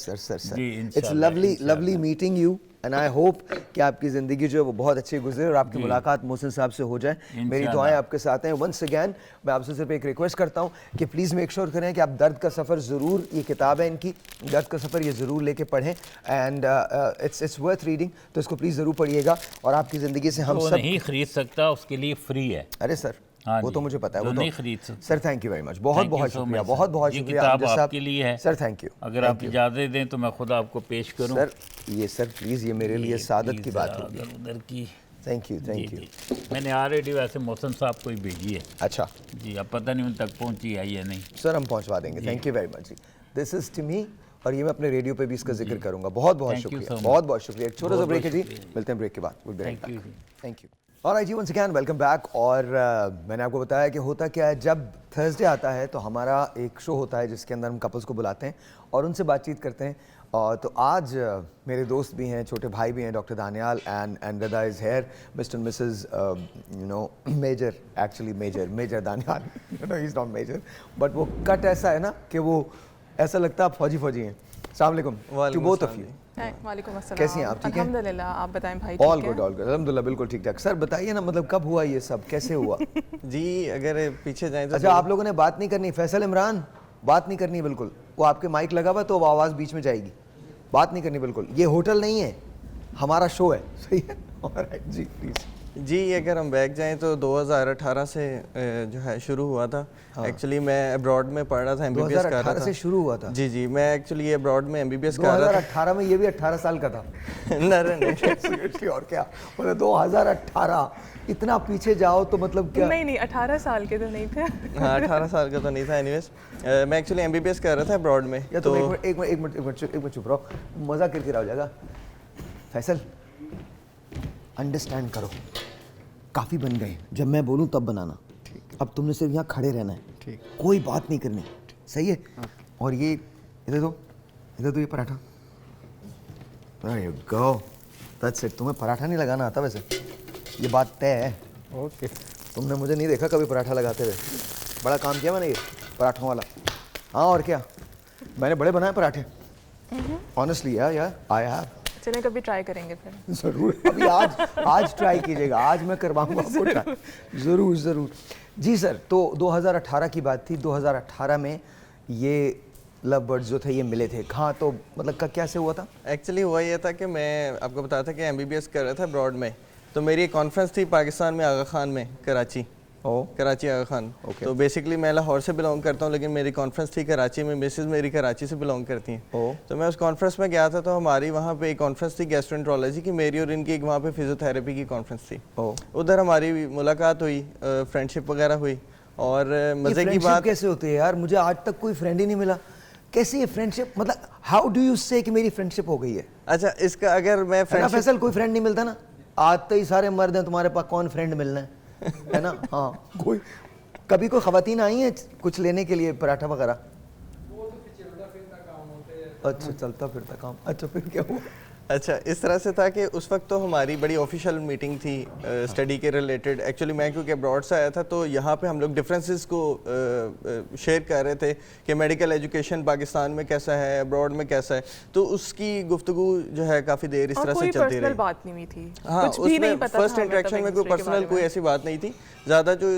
ji, it's lovely meeting you and I hope कि आपकी ज़िंदगी जो है वो बहुत अच्छी गुजरे और आपकी मुलाकात मोहसिन साहब से हो जाए। मेरी दुआएं आपके साथ हैं। वंस अगैन मैं आपसे सिर्फ एक रिक्वेस्ट करता हूँ कि प्लीज़ मेक श्योर करें कि आप दर्द का सफ़र ज़रूर, ये किताब है इनकी, दर्द का सफ़र, ये ज़रूर लेके पढ़ें एंड इट्स वर्थ रीडिंग, तो इसको प्लीज़ ज़रूर पढ़िएगा और आपकी ज़िंदगी से हम वो सब। नहीं खरीद सकता, उसके लिए फ्री है। अरे सर हाँ वो जी, तो मुझे पता है, जो वो नहीं तो खरीद सकते। Sir thank you very much, बहुत बहुत शुक्रिया, बहुत बहुत ये शुक्रिया किताब अमजद साहब। आपके लिए है सर थैंक यू। अगर आप इजाज़त दें तो मैं खुद आपको पेश करूं। सर ये सर प्लीज़, ये मेरे लिए सादत की बात होगी। उधर की थैंक यू थैंक जी, यू। जी। मैंने ऑलरेडी वैसे मोहसिन साहब को ही भेजी है अच्छा जी, अब पता नहीं उन तक पहुंची है या नहीं। सर हम पहुंचवा देंगे, थैंक यू वेरी मच जी। दिस इज टू मी, और ये मैं अपने रेडियो पे भी इसका जिक्र करूंगा। बहुत बहुत Thank you शुक्रिया, so much। बहुत बहुत शुक्रिया। एक छोटा सा बहुत ब्रेक है जी, शुक्रिया। मिलते हैं ब्रेक के बाद। Will be right Thank you back. जी। Thank you. ऑलराइट जी, वंस अगेन वेलकम बैक। और मैंने आपको बताया कि होता क्या है, जब थर्सडे आता है तो हमारा एक शो होता है जिसके अंदर हम कपल्स को बुलाते हैं और उनसे बातचीत करते हैं। और तो आज मेरे दोस्त भी हैं, छोटे भाई भी हैं, doctor Daniyal and Rada is here, mister missus you know major, actually major Daniyal, you know he is not major, but वो कट ऐसा है ना कि वो ऐसा लगता है आप फौजी हैं। अस्सलाम वालेकुम टू बोथ ऑफ यू। वालेकुम अस्सलाम। कैसी हैं आप, ठीक हैं? अल्हम्दुलिल्लाह, आप बताएं भाई? ऑल गुड अल्हम्दुलिल्लाह, बिल्कुल ठीक ठाक। सर बताइए ना, मतलब कब हुआ ये सब, कैसे हुआ? जी अगर पीछे जाएं तो अच्छा आप लोगों ने बात नहीं करनी, फैसल इमरान बात नहीं करनी बिल्कुल, वो आपके माइक लगा हुआ तो वो आवाज़ बीच में जाएगी, बात नहीं करनी बिल्कुल। ये होटल नहीं है, हमारा शो है, सही है? Alright ji please. जी अगर हम बैक जाएं तो 2018 से जो है शुरू हुआ था। एक्चुअली मैं अब्रॉड में पढ़ रहा था, एमबीबीएस कर रहा 2018 था। से शुरू हुआ था? जी जी मैं एक्चुअली अब्रॉड में एमबीबीएस कर रहा था। 2018 में ये भी 18 साल का था। नहीं Seriously, और क्या मतलब 2018, इतना पीछे जाओ तो मतलब क्या? नहीं 18 साल के तो नहीं थे। हाँ 18 साल का तो नहीं था। एनीवेज मैं एक्चुअली एमबीबीएस कर रहा था अब्रॉड में। या तो एक मिनट चुप रहो, मज़ा किरकिरा हो जाएगा। फैसल अंडरस्टैंड करो, काफ़ी बन गए, जब मैं बोलूँ तब बनाना। ठीक, अब तुमने सिर्फ यहाँ खड़े रहना है, ठीक, कोई बात नहीं करनी, सही है? और ये इधर दो ये paratha. There you go, that's it। तुम्हें पराठा नहीं लगाना आता वैसे, ये बात तय है। ओके। तुमने मुझे नहीं देखा कभी पराठा लगाते हुए, बड़ा काम किया मैंने ये पराठों वाला। हाँ और क्या, मैंने बड़े बनाए पराठे, ऑनेस्टली यार आई हैव। चलें कभी ट्राई करेंगे फिर। ज़रूर, अभी आज ट्राई कीजिएगा, आज मैं करवाऊंगा आपको ट्राई, ज़रूर जी सर। तो 2018 की बात थी, 2018 में ये लव बर्ड्स जो थे ये मिले थे कहाँ, तो मतलब का कैसे हुआ था? एक्चुअली हुआ ये था कि मैं आपको बताया था कि एमबीबीएस कर रहा था अब्रॉड में, तो मेरी एक कॉन्फ्रेंस थी पाकिस्तान में, आगा खान में, कराची। कराची आगा खान। तो बेसिकली मैं लाहौर से बिलोंग करता हूँ, लेकिन मेरी कॉन्फ्रेंस थी कराची में, मिसेज मेरी कराची से बिलोंग करती हैं। तो मैं उस कॉन्फ्रेंस में गया था, तो हमारी वहाँ पे एक कॉन्फ्रेंस थी गैस्ट्रोएंटरोलॉजी की, मेरी और इनकी एक वहाँ पे फिजियोथेरेपी की कॉन्फ्रेंस थी। उधर हमारी मुलाकात हुई, फ्रेंडशिप वगैरह हुई। और मज़े की बात कैसे होती है यार, मुझे आज तक कोई फ्रेंड ही नहीं मिला। कैसी है फ्रेंडशिप, मतलब हाउ डू यू से कि मेरी फ्रेंडशिप हो गई है? अच्छा इसका अगर मैं फैसल कोई फ्रेंड नहीं मिलता ना, आज तो ही सारे मर्द हैं, तुम्हारे पास कौन फ्रेंड मिलना है ना? हाँ कोई कभी कोई खवातीन आई है कुछ लेने के लिए पराठा वगैरह? अच्छा चलता फिरता काम। अच्छा फिर क्या हुआ? अच्छा इस तरह से था कि उस वक्त तो हमारी बड़ी ऑफिशियल मीटिंग थी स्टडी के रिलेटेड। एक्चुअली मैं क्योंकि अब्रॉड से आया था, तो यहाँ पे हम लोग डिफरेंसेस को शेयर कर रहे थे कि मेडिकल एजुकेशन पाकिस्तान में कैसा है, अब्रॉड में कैसा है। तो उसकी गुफ्तगू जो है काफ़ी देर इस तरह से चलती रही। बात नहीं हुई थी, हाँ कुछ भी नहीं पता फर्स्ट इंटरेक्शन में कोई पर्सनल कोई ऐसी बात नहीं थी। ज़्यादा जो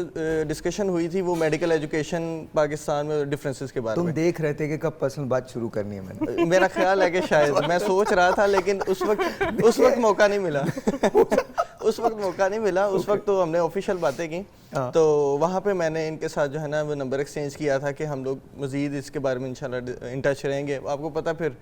डिस्कशन हुई थी वो मेडिकल एजुकेशन पाकिस्तान में डिफरेंसेस के बारे में। तुम देख रहे थे कि कब पर्सनल बात शुरू करनी है मैंने? मेरा ख्याल है कि शायद मैं सोच रहा था, लेकिन उस वक्त मौका नहीं मिला। उस वक्त मौका नहीं मिला। उस वक्त तो हमने ऑफिशियल बातें की। तो वहाँ पे मैंने इनके साथ जो है ना वो नंबर एक्सचेंज किया था कि हम लोग मज़ीद इसके बारे में इंशाल्लाह इन टच रहेंगे। आपको पता फिर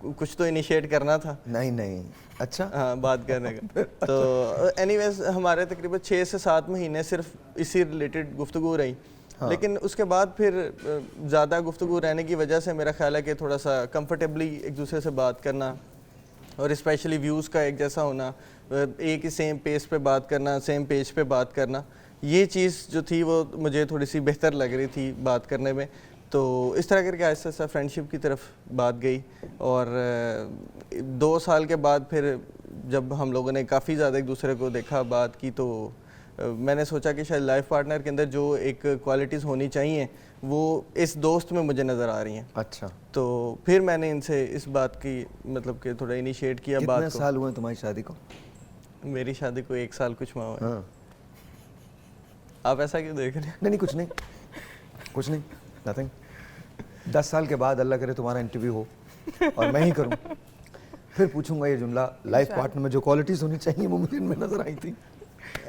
कुछ तो इनिशिएट करना था। नहीं अच्छा हाँ बात करने का। तो एनीवेज हमारे तकरीबन 6 से 7 महीने सिर्फ इसी रिलेटेड गुफ्तगू रही। लेकिन उसके बाद फिर ज़्यादा गुफ्तगू रहने की वजह से मेरा ख्याल है कि थोड़ा सा कंफर्टेबली एक दूसरे से बात करना और स्पेशली व्यूज़ का एक जैसा होना, एक ही सेम पेस पे बात करना, सेम पेज पे बात करना, ये चीज़ जो थी वो मुझे थोड़ी सी बेहतर लग रही थी बात करने में। तो इस तरह करके आहिस्ता आहिस्ता फ्रेंडशिप की तरफ बात गई। और 2 साल के बाद फिर जब हम लोगों ने काफ़ी ज़्यादा एक दूसरे को देखा, बात की, तो मैंने सोचा कि शायद लाइफ पार्टनर के अंदर जो एक क्वालिटीज़ होनी चाहिए वो इस दोस्त में मुझे नज़र आ रही हैं। अच्छा, तो फिर मैंने इनसे इस बात की मतलब कि थोड़ा इनिशिएट किया कितने बात साल हुए तुम्हारी शादी को? को। मेरी शादी को 1 साल कुछ माह हुआ है। हाँ। आप ऐसा क्यों देख रहे हैं? नहीं, कुछ नहीं, कुछ नहीं, नथिंग। 10 साल के बाद अल्लाह करे तुम्हारा इंटरव्यू हो और मैं ही करूं, फिर पूछूंगा ये जुमला, लाइफ पार्टनर में जो क्वालिटीज होनी चाहिए वो मुझे इनमें नजर आई थी।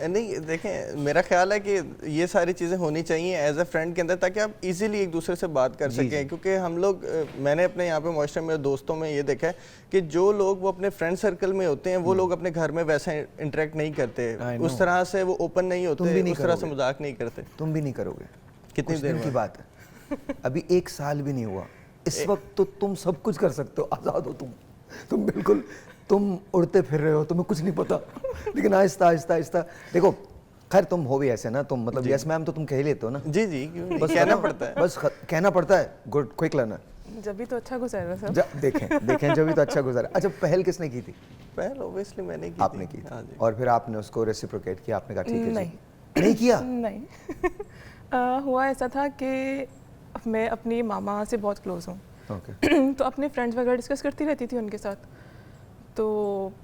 नहीं देखें, मेरा ख्याल है कि ये सारी चीज़ें होनी चाहिए एज ए फ्रेंड के अंदर, ताकि आप इजीली एक दूसरे से बात कर सकें। क्योंकि हम लोग, मैंने अपने यहाँ पे माशरे में दोस्तों में ये देखा है कि जो लोग वो अपने फ्रेंड सर्कल में होते हैं वो लोग अपने घर में वैसा इंटरेक्ट नहीं करते, उस तरह से वो ओपन नहीं होते, उस तरह से मजाक नहीं करते। तुम भी नहीं करोगे। कितनी कुछ देर दिन की बाद? बात है, अभी 1 साल भी नहीं हुआ। इस वक्त तो तुम सब कुछ कर सकते हो, आज़ाद हो तुम बिल्कुल, तुम उड़ते फिर रहे हो, तुम्हें कुछ नहीं पता। लेकिन आहिस्ता आहिस्ता आहिस्ता देखो, खैर तुम हो भी ऐसे ना, तुम मतलब यस मैम तो तुम कह ही लेते हो ना। जी जी, क्यों नहीं? बस कहना पड़ता है। बस कहना पड़ता है। Good, quick learner. जब भी तो अच्छा गुजर रहा सब। देखें जब भी तो अच्छा गुजरा। अच्छा, पहल किसने की थी? पहल ऑब्वियसली मैंने की आपने की हाँ थी, जी। और फिर आपने उसको रेसिप्रोकेट किया, आपने कहा ठीक है नहीं। जी। नहीं किया? नहीं। हुआ ऐसा था कि मैं अपनी मामा से बहुत क्लोज हूँ। ओके। तो अपने फ्रेंड्स वगैरह डिस्कस करती रहती थी उनके साथ। तो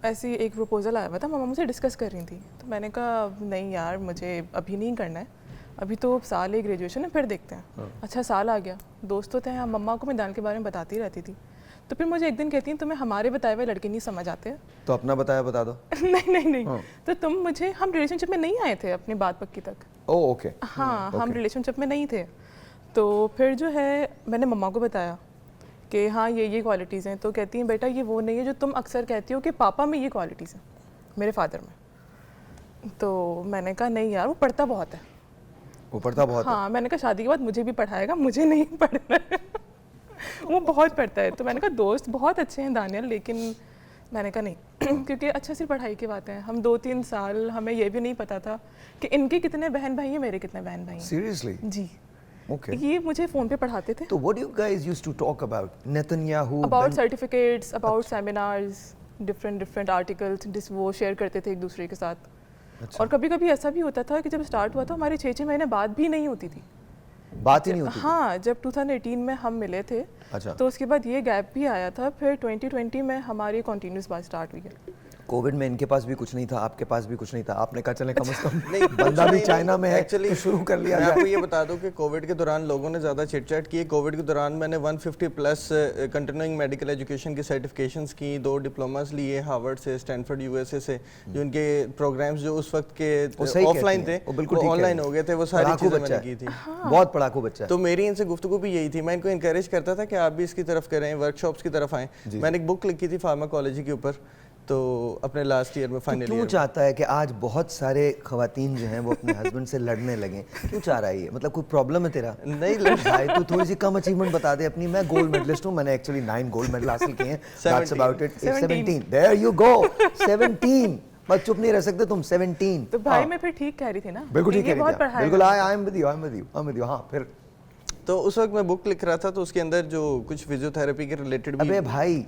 ऐसी एक प्रपोज़ल आया हुआ था, मामा मुझसे डिस्कस कर रही थी। तो मैंने कहा नहीं यार, मुझे अभी नहीं करना है, अभी तो साल ही ग्रेजुएशन है, फिर देखते हैं। अच्छा, साल आ गया, दोस्त तो थे, हाँ, मम्मा को मैं दान के बारे में बताती रहती थी। तो फिर मुझे एक दिन कहती हैं तुम्हें हमारे बताए हुए लड़के नहीं समझ आते। तो अपना बताया बता दो। नहीं। तो तुम मुझे, हम रिलेशनशिप में नहीं आए थे अपनी बात पक्की तक। Oh okay. हाँ, हम रिलेशनशिप में नहीं थे। तो फिर जो है मैंने मम्मा को बताया कि हाँ ये क्वालिटीज़ हैं। तो कहती हैं बेटा ये वो नहीं है जो तुम अक्सर कहती हो कि पापा में ये क्वालिटीज़ हैं, मेरे फादर में। तो मैंने कहा नहीं यार, वो पढ़ता बहुत है। वो पढ़ता बहुत है। हाँ, मैंने कहा शादी के बाद मुझे भी पढ़ाएगा, मुझे नहीं पढ़ना है। वो बहुत पढ़ता है। तो मैंने कहा दोस्त बहुत अच्छे हैं दानियल, लेकिन मैंने कहा नहीं क्योंकि अच्छा सिर्फ पढ़ाई की बात है। हम 2-3 साल हमें ये भी नहीं पता था कि इनके कितने बहन भाई हैं, मेरे कितने बहन भाई हैं। सीरियसली? जी। ओके। ये मुझे फ़ोन पे पढ़ाते थे। तो what you guys used to talk about? Netanyahu, about certificates, about seminars, different articles, वो शेयर करते थे एक दूसरे के साथ। और कभी कभी ऐसा भी होता था कि जब स्टार्ट हुआ था हमारी 6-6 महीने बात भी नहीं होती थी। बात ही नहीं होती? हाँ, जब 2018 में हम मिले थे। अच्छा। तो उसके बाद ये गैप भी आया था, फिर 2020 में हमारी कंटिन्यूस बात स्टार्ट हुई है। कोविड में इनके पास भी कुछ नहीं था, आपके पास भी कुछ नहीं था, आपने कहा चले कम से कम नहीं, बंदा भी चाइना में है एक्चुअली तो शुरू कर लिया मैं जाए। आपको ये बता दूं कि कोविड के दौरान लोगों ने ज़्यादा चिटचैट की। कोविड के दौरान मैंने 150 प्लस कंटिन्यूइंग मेडिकल एजुकेशन की सर्टिफिकेशंस की, 2 डिप्लोमास लिए हार्वर्ड से, स्टैनफोर्ड यूएसए से। जो उनके प्रोग्राम्स जो उस वक्त के ऑफलाइन थे वो ऑनलाइन हो गए थे, वो सारी चीज़ें मैंने की थी। बहुत पढ़ाकू बच्चा है। तो मेरी इनसे गुफ्तगू भी यही थी, मैं इनको इंकरेज करता था कि आप भी इसकी तरफ करें, वर्कशॉप्स की तरफ आएँ। मैंने एक बुक लिखी थी फार्माकोलॉजी के ऊपर, तो अपने लास्ट ईयर में फाइनल क्यों चाहता है कि आज बहुत सारे खवातीन जो हैं वो अपने हस्बैंड से लड़ने लगे? क्यों चाह रहा है ये? मतलब कोई प्रॉब्लम है तेरा? नहीं भाई तू थोड़ी सी कम अचीवमेंट बता दे अपनी। मैं गोल्ड मेडलिस्ट हूँ, मैंने एक्चुअली 9 गोल्ड मेडल हासिल किए हैं। That's about it. 17 there you go. 17 बस चुप नहीं रह सकते तुम। 17। तो भाई मैं फिर ठीक कह रही थी ना, बिल्कुल ठीक ये कह बहुत रही थी, पढ़ाया बिल्कुल। I am with you. हाँ, फिर तो उस वक्त मैं बुक लिख रहा था, तो उसके अंदर जो कुछ फिजियोथेरेपी के रिलेटेड भी। अबे भाई,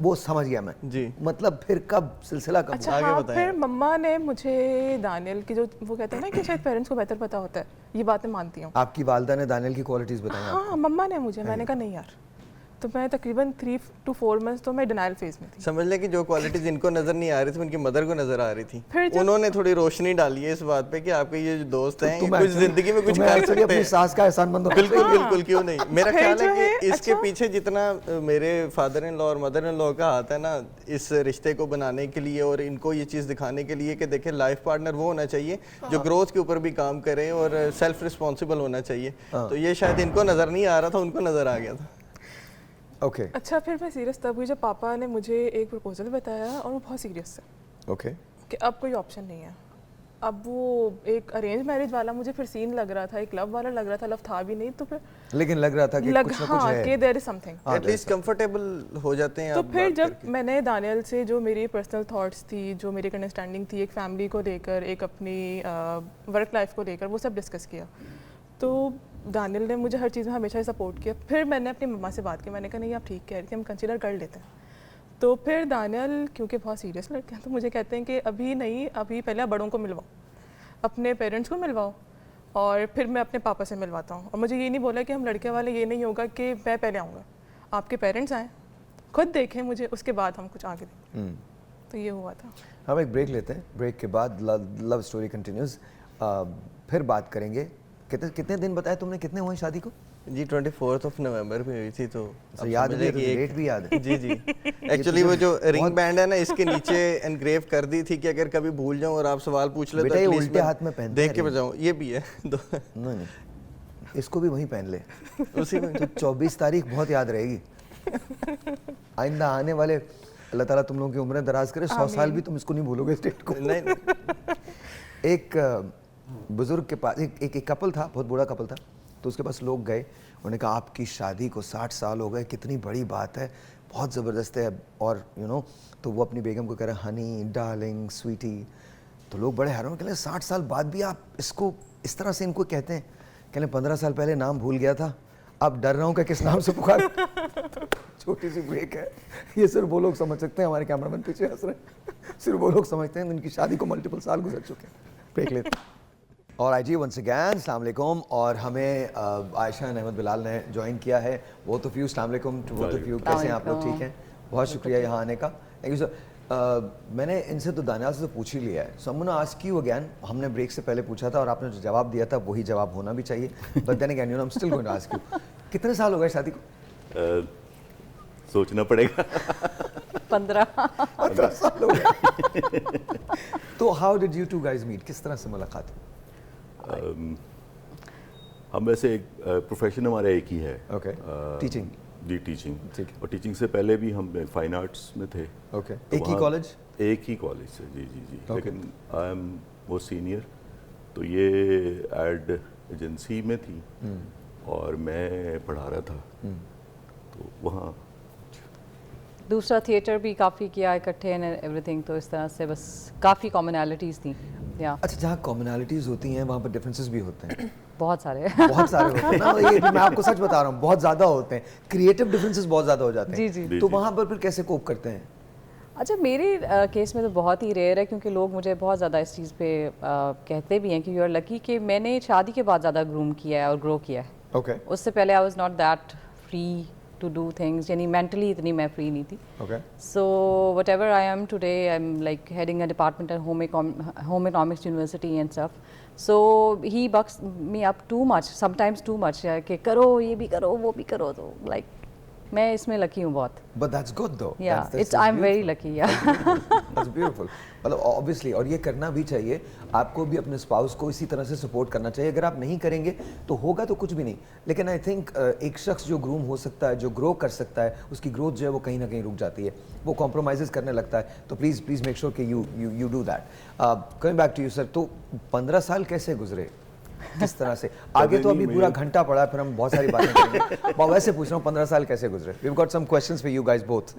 वो समझ गया मैं जी। मतलब फिर कब सिलसिला कब? अच्छा हाँ, फिर मम्मा ने मुझे दानियल की, जो वो कहते हैं ना कि शायद पेरेंट्स को बेहतर पता होता है, ये बात मैं मानती हूँ। आपकी वालदा ने दानियल की क्वालिटीज बताई? हाँ, मम्मा ने मुझे, मैंने कहा नहीं यार। तो मैं तकरीबन 3 to 4 मंथ्स तो मैं डिनाइल फेज में थी। समझ लें कि जो क्वालिटीज इनको नजर नहीं आ रही थी उनकी मदर को नजर आ रही थी। फिर जब उन्होंने थोड़ी रोशनी डाली है इस बात पे कि आपके ये जो दोस्त हैं तुम कुछ actually- जिंदगी में कुछ तुम कर actually सकते अपनी हैं। सास का एहसान मंद हो। बिल्कुल बिल्कुल, क्यों नहीं। मेरा फिर ख्याल है जो कि है, इसके अच्छा। पीछे जितना मेरे फादर इन लॉ और मदर इन लॉ का हाथ है ना इस रिश्ते को बनाने के लिए और इनको ये चीज़ दिखाने के लिए कि देखें लाइफ पार्टनर वो होना चाहिए जो ग्रोथ के ऊपर भी काम करे और सेल्फ रिस्पॉन्सिबल होना चाहिए। तो ये शायद इनको नज़र नहीं आ रहा था, उनको नज़र आ गया था। ओके अच्छा, फिर मैं सीरियस तब हुई जब पापा ने मुझे एक प्रपोजल बताया, और वो बहुत सीरियस है ओके। कि अब कोई ऑप्शन नहीं है। अब वो एक अरेंज मैरिज वाला मुझे फिर सीन लग रहा था, एक लव वाला लग रहा था, लव था भी नहीं। तो फिर लेकिन लग रहा था कि कुछ ना कुछ हाँ है कि there is something. At least comfortable हो जाते हैं तो आप फिर बात जब करके। मैंने दानियल से जो मेरी पर्सनल थॉट्स थी, जो मेरी अंडरस्टैंडिंग थी एक फैमिली को लेकर, एक अपनी वर्क लाइफ को लेकर, वो सब डिस्कस किया। तो दानियल ने मुझे हर चीज़ में हमेशा सपोर्ट किया। फिर मैंने अपनी मम्मा से बात की, मैंने कहा नहीं आप ठीक कह रही थी, हम कंसिडर कर लेते हैं। तो फिर दानियल क्योंकि बहुत सीरियस लड़के हैं तो मुझे कहते हैं कि अभी नहीं, अभी पहले आप बड़ों को मिलवाओ। अपने पेरेंट्स को मिलवाओ और फिर मैं अपने पापा से मिलवाता हूँ। और मुझे ये नहीं बोला कि हम लड़के वाले ये नहीं होगा कि मैं पहले आऊँगा, आपके पेरेंट्स आएँ, खुद देखें मुझे, उसके बाद हम कुछ आगे देखें। तो ये हुआ था। हम एक ब्रेक लेते हैं, ब्रेक के बाद लव स्टोरी कंटिन्यूज, फिर बात करेंगे। कितने दिन बताया तुमने, कितने हुए शादी को? जी 24 नवंबर में हुई थी। तो अब याद भी है, तो डेट भी याद है। जी जी एक्चुअली वो जो रिंग बैंड है ना, इसके नीचे एनग्रेव कर दी थी कि अगर कभी भूल जाऊं और आप सवाल पूछ ले तो बेटा ये एटलीस्ट उल्टे मैं हाथ में पहनते देख के हैं बजाऊं। ये भी है दो नहीं, इसको भी वहीं पहन ले। उसी में तो 24 तारीख बहुत याद रहेगी। आइंदा आने वाले अल्लाह ताला तुम लोगों की उम्र दराज करे, 100 साल भी तुम इसको नहीं भूलोगे इस डेट को। नहीं एक बुजुर्ग के पास एक कपल था, बहुत बूढ़ा कपल था, तो उसके पास लोग गए, उन्होंने कहा आपकी शादी को 60 साल हो गए, कितनी बड़ी बात है, बहुत ज़बरदस्त है। और तो वो अपनी बेगम को कह रहे हनी डार्लिंग स्वीटी। तो लोग बड़े हैरान, कह रहे 60 साल बाद भी आप इसको इस तरह से इनको कहते हैं। कह रहे 15 साल पहले नाम भूल गया था, अब डर रहा हूँ कि किस नाम से पुकार। छोटी सी ब्रेक है, ये सिर्फ वो लोग समझ सकते हैं, हमारे कैमरामैन पीछे हंस रहे हैं, सिर्फ वो लोग समझते हैं, उनकी शादी को मल्टीपल साल गुजर चुके हैं। ब्रेक लेते हैं। और आई जी वंस अगैन अस्सलाम वालेकुम। और हमें आयशा अहमद बिलाल ने ज्वाइन किया है। बोथ ऑफ यू, अस्सलाम वालेकुम टू बोथ ऑफ यू। कैसे हैं आप लोग? ठीक हैं, बहुत शुक्रिया यहाँ आने का, थैंक यू सर। मैंने इनसे तो दानियाल से तो पूछ ही लिया है, so I am gonna ask you again. हमने ब्रेक से पहले पूछा था और आपने जो जवाब दिया था वही जवाब होना भी चाहिए, but then again I am still going to ask you, कितने साल हो गए शादी को? सोचना पड़ेगा। 15 साल हो गए। तो how did you two guys meet, किस तरह से मुलाकात? हम वैसे एक प्रोफेशन हमारा एक ही है। Okay, teaching. जी टीचिंग, ठीक है। और टीचिंग से पहले भी हम फाइन आर्ट्स में थे। ओके, तो एक ही वहाँ- कॉलेज? एक ही कॉलेज से, जी जी जी। Okay. लेकिन आई एम वो सीनियर, तो ये एड एजेंसी में थी और मैं पढ़ा रहा था, तो वहाँ दूसरा थिएटर भी काफ़ी किया इकट्ठे एंड एवरीथिंग, तो इस तरह से बस काफ़ी कॉमनैलिटीज़ थी। या अच्छा, जहाँ कॉमनैलिटीज़ होती हैं वहाँ पर डिफरेंसेस भी होते हैं। बहुत सारे। बहुत सारे होते हैं ना, ये मैं आपको सच बता रहा हूँ, बहुत ज़्यादा होते हैं, क्रिएटिव डिफरेंसेस बहुत ज़्यादा हो जाते हैं। जी, जी। तो वहाँ पर फिर कैसे कोप करते हैं? अच्छा, मेरे केस में तो बहुत ही रेयर है, क्योंकि लोग मुझे बहुत ज़्यादा इस चीज़ पे कहते भी हैं कि यू आर लकी कि मैंने शादी के बाद ज़्यादा ग्रूम किया है और ग्रो किया है। ओके उससे पहले I was not that free to do things, यानी मेंटली इतनी मैं फ्री नहीं थी। Okay So whatever I am today, I'm like heading a department at home economics university and stuff. So he bucks me up too much, sometimes too much, कि करो ये भी करो वो भी करो, तो like मैं इसमें लकी हूँ बहुत। बट दैट्स गुड दो। Yeah, it's I'm very lucky, yeah. That's beautiful. मतलब ऑब्वियसली, और ये करना भी चाहिए, आपको भी अपने स्पाउस को इसी तरह से सपोर्ट करना चाहिए। अगर आप नहीं करेंगे तो होगा तो कुछ भी नहीं। लेकिन आई थिंक एक शख्स जो ग्रूम हो सकता है, जो ग्रो कर सकता है, उसकी ग्रोथ जो है वो कहीं ना कहीं रुक जाती है, वो कॉम्प्रोमाइज़ करने लगता है। तो प्लीज़ मेक श्योर कि you do that. Coming back to you sir, तो 15 साल कैसे गुजरे, किस तरह से? आगे तो अभी पूरा घंटा पड़ा है, फिर हम बहुत सारी बातें करेंगे। मैं वैसे पूछ रहा हूँ 15 साल कैसे गुजरे? We've got some questions for you guys both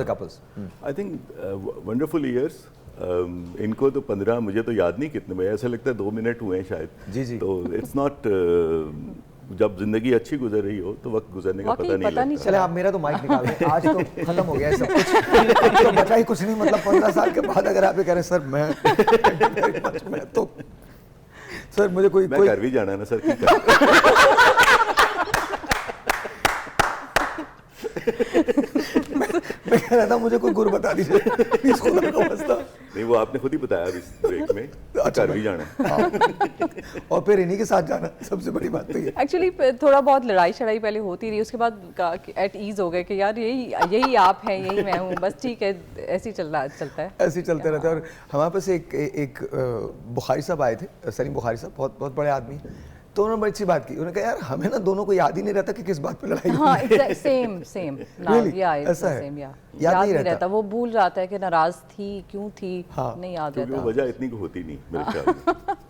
the couples. I think wonderful years. इनको तो 15, मुझे तो याद नहीं कितने में, ऐसा लगता है 2 मिनट हुए हैं शायद। जी, जी। तो इट्स नॉट, जब जिंदगी अच्छी गुजर रही हो तो वक्त गुजरने का वाकई पता नहीं पता नहीं लगता। चले आप मेरा तो माइक निकाल दें, आज तो खत्म हो गया है सब कुछ, तो बचा ही कुछ नहीं। मतलब 15 साल के बाद अगर आप ये कह रहे हैं सर मैं तो सर मुझे कोई मैं घर भी जाना है ना सर, ठीक है। मैं कह रहा था मुझे कोई गुर बता दीजिए प्लीज, खुदा का वास्ता। नहीं, वो आपने खुद ही बताया अभी इस ब्रेक में, अच्छा, घर भी जाना है। हाँ। और फिर इन्हीं के साथ जाना, सबसे बड़ी बात तो ये। एक्चुअली थोड़ा बहुत लड़ाई शड़ाई पहले होती रही, उसके बाद एट ईज हो गए कि यार यही आप हैं, यही मैं हूँ, बस ठीक है, ऐसे ही चलता है। ऐसे ही चलते रहते हैं। और हमारे पास एक बुखारी साहब आए थे, सलीम बुखारी साहब, बहुत बड़े आदमी, तो उन्होंने बड़ी अच्छी बात की। उन्होंने कहा यार हमें ना दोनों को याद ही नहीं रहता कि किस बात पे लड़ाई हाँ, हुई है। Same Really? या ऐसा है? सेम, या याद नहीं नहीं रहता? रहता, वो भूल जाता है कि नाराज थी, क्यों थी, हाँ। नहीं याद क्योंकि वो रहता। वजह इतनी होती नहीं मेरे ख्याल में।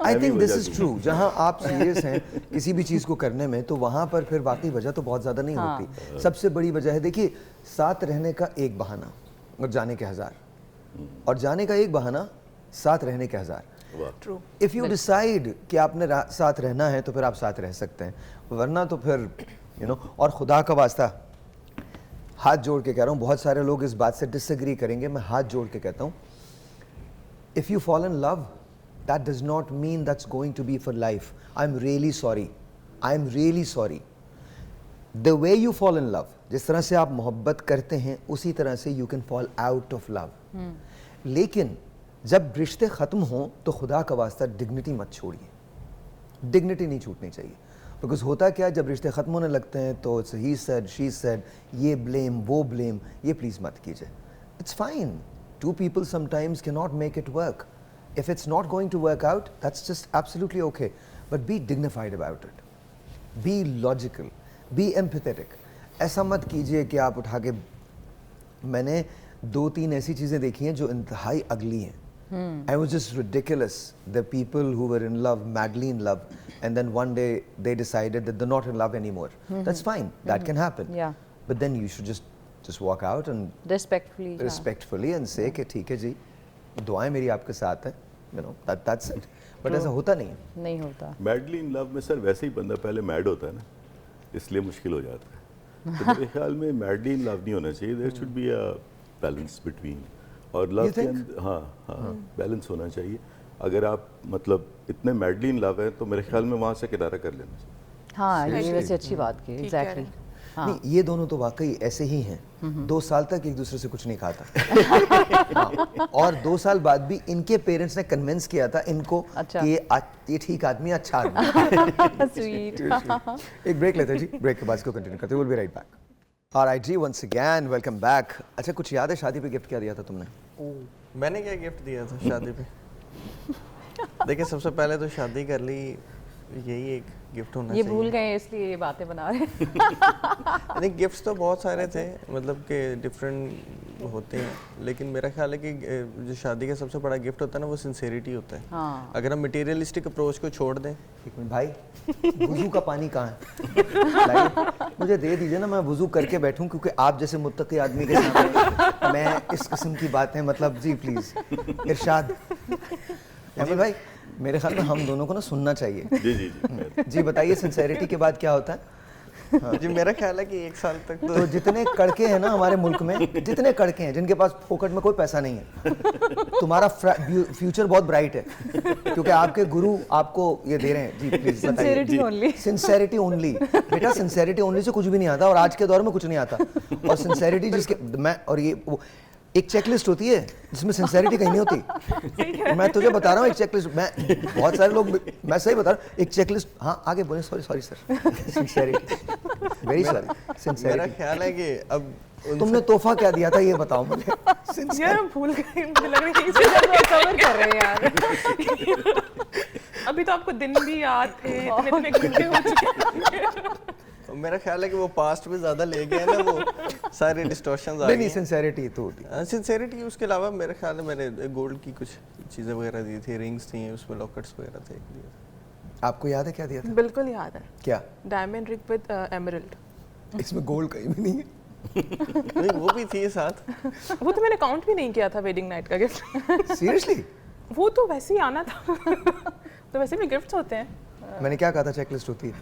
आई Heavy थिंक दिस वजह इज की। ट्रू। जहाँ आप सीरियस हैं किसी भी चीज़ को करने में, तो वहाँ पर फिर वाकई वजह तो बहुत ज़्यादा नहीं होती। सबसे बड़ी वजह है, देखिए, साथ रहने का एक बहाना और जाने के 1000, और जाने का एक बहाना, साथ रहने के 1000। ट्रू। इफ़ यू डिसाइड कि आपने साथ रहना है तो फिर आप साथ रह सकते हैं, वरना तो फिर और खुदा का वास्ता, हाथ जोड़ के कह रहा हूँ, बहुत सारे लोग इस बात से डिसएग्री करेंगे, मैं हाथ जोड़ के कहता हूँ, if you fall in love that does not mean that's going to be for life. I'm really sorry. I'm really sorry. The way you fall in love, जिस तरह से आप मोहब्बत करते हैं उसी तरह से you can fall out of love. लेकिन जब रिश्ते ख़त्म हों तो खुदा का वास्ता डिग्निटी मत छोड़िए. डिग्निटी नहीं छूटनी चाहिए. बिकॉज होता क्या है, जब रिश्ते ख़त्म होने लगते हैं तो ही सेड, शी सेड, ये ब्लेम, वो ब्लेम, ये प्लीज़ मत कीजिए. It's fine. Two people sometimes can not make it work. If it's not going to work out, that's just absolutely okay. But be dignified about it. Be logical. Be empathetic. ऐसा मत कीजिए कि आप उठा के, मैंने 2-3 ऐसी चीज़ें देखी हैं जो इंतहाई अगली हैं. I was just ridiculous. The people who were in love, madly in love, and then one day they decided that they're not in love anymore. That's fine. That can happen. Yeah. But then you should just walk out and respectfully and say कि ठीक है जी, दुआएं मेरी आपके साथ हैं. You know, that's it. But ऐसा होता नहीं है. नहीं होता. मैडली इन लव में सर वैसे ही बंदा पहले मैड होता है ना, इसलिए मुश्किल हो जाता है. तो मेरे ख्याल में मैडली इन लव नहीं होना चाहिए. There should be a balance between. और लव के अंदर हाँ बैलेंस होना चाहिए. अगर आप मतलब इतने मैडली इन लव है तो मेरे ख्याल में वहाँ से किनारा कर लेना चाहिए. हाँ, ये वैसे अच्छी बात की. एग्जैक्टली. नहीं, ये दोनों तो वाकई ऐसे ही हैं. 2 साल तक एक दूसरे से कुछ नहीं कहा था. और 2 साल बाद भी इनके पेरेंट्स ने कन्विंस किया था इनको कि ये ठीक आदमी, अच्छा आदमी. स्वीट. एक ब्रेक लेते हैं जी. ब्रेक के बाद इसको कंटिन्यू करते हैं. Will be right back. Alright जी, वंस अगेन वेलकम बैक. अच्छा, कुछ याद है शादी पे गिफ्ट क्या दिया था तुमने? मैंने क्या गिफ्ट दिया था शादी पे? देखिए, सबसे पहले तो शादी कर ली, यही एक गिफ्ट होना ये चाहिए. भूल गए इसलिए ये बातें बना रहे हैं. नहीं, गिफ्ट्स तो बहुत सारे थे, मतलब कि डिफरेंट होते हैं, लेकिन मेरा ख्याल है कि जो शादी का सबसे बड़ा गिफ्ट होता है ना, वो सिंसेरिटी होता है. हाँ. अगर हम मटेरियलिस्टिक अप्रोच को छोड़ दें. एक मिनट भाई, वुजू का पानी कहाँ है? मुझे दे दीजिए ना, मैं वुजू करके बैठूं, क्योंकि आप जैसे मुत्तकी आदमी के सामने मैं इस किस्म की बातें, मतलब जी प्लीज इरशाद. अहमद भाई, मेरे ख्याल में हम दोनों को ना सुनना चाहिए. जी जी जी. जी बताइए, सिंसेरिटी के बाद क्या होता है? हाँ. जी, मेरा ख्याल है कि 1 साल तक तो जितने कड़के हैं ना हमारे मुल्क में, जितने कड़के हैं जिनके पास फोकट में कोई पैसा नहीं है, तुम्हारा फ्यूचर बहुत ब्राइट है, क्योंकि आपके गुरु आपको ये दे रहे हैं. जी प्लीज बताइए. सिंसेरिटी ओनली बेटा, सिंसेरिटी ओनली से कुछ भी नहीं आता, और आज के दौर में कुछ नहीं आता. और सिंसेरिटी जिसके मैं, और ये एक चेकलिस्ट होती है जिसमें सिंसेरिटी कहीं नहीं होती. मैं तुझे बता रहा हूँ, एक चेकलिस्ट, मैं बहुत सारे लोग, मैं सही बता रहा हूँ, एक चेकलिस्ट. हाँ आगे बोले. Sorry sir. Sincerity, very sorry. मेरा सिंसेरिटी. ख्याल है कि अब तुमने तोहफा क्या दिया था ये बताओ मुझे. यार भूल गई, मुझे लग रहा है कवर कर रहे हैं यार. अभी तो आपको दिन भी याद थे, इतने घंटे हो चुके हैं. मेरा ख्याल है कि वो पास्ट में ज़्यादा ले गए ना, वो सारे डिस्टॉर्शंस आ नहीं गए. सिंसेरिटी तो होती. सिंसेरिटी, उसके अलावा मेरे ख्याल में मैंने गोल्ड की कुछ चीज़ें वगैरह दी थी, रिंग्स थी, उसमें लॉकेट्स वगैरह थे. आपको याद है क्या दिया था? बिल्कुल याद है. क्या? Diamond ring with emerald. इसमें गोल्ड कहीं भी नहीं है. नहीं, वो भी थी साथ. वो तो मैंने काउंट भी नहीं किया था वेडिंग नाइट का गिफ्ट. सीरियसली? वो तो वैसे ही आना था. तो वैसे भी गिफ्ट्स होते हैं. मैंने क्या कहा था, चेकलिस्ट होती है,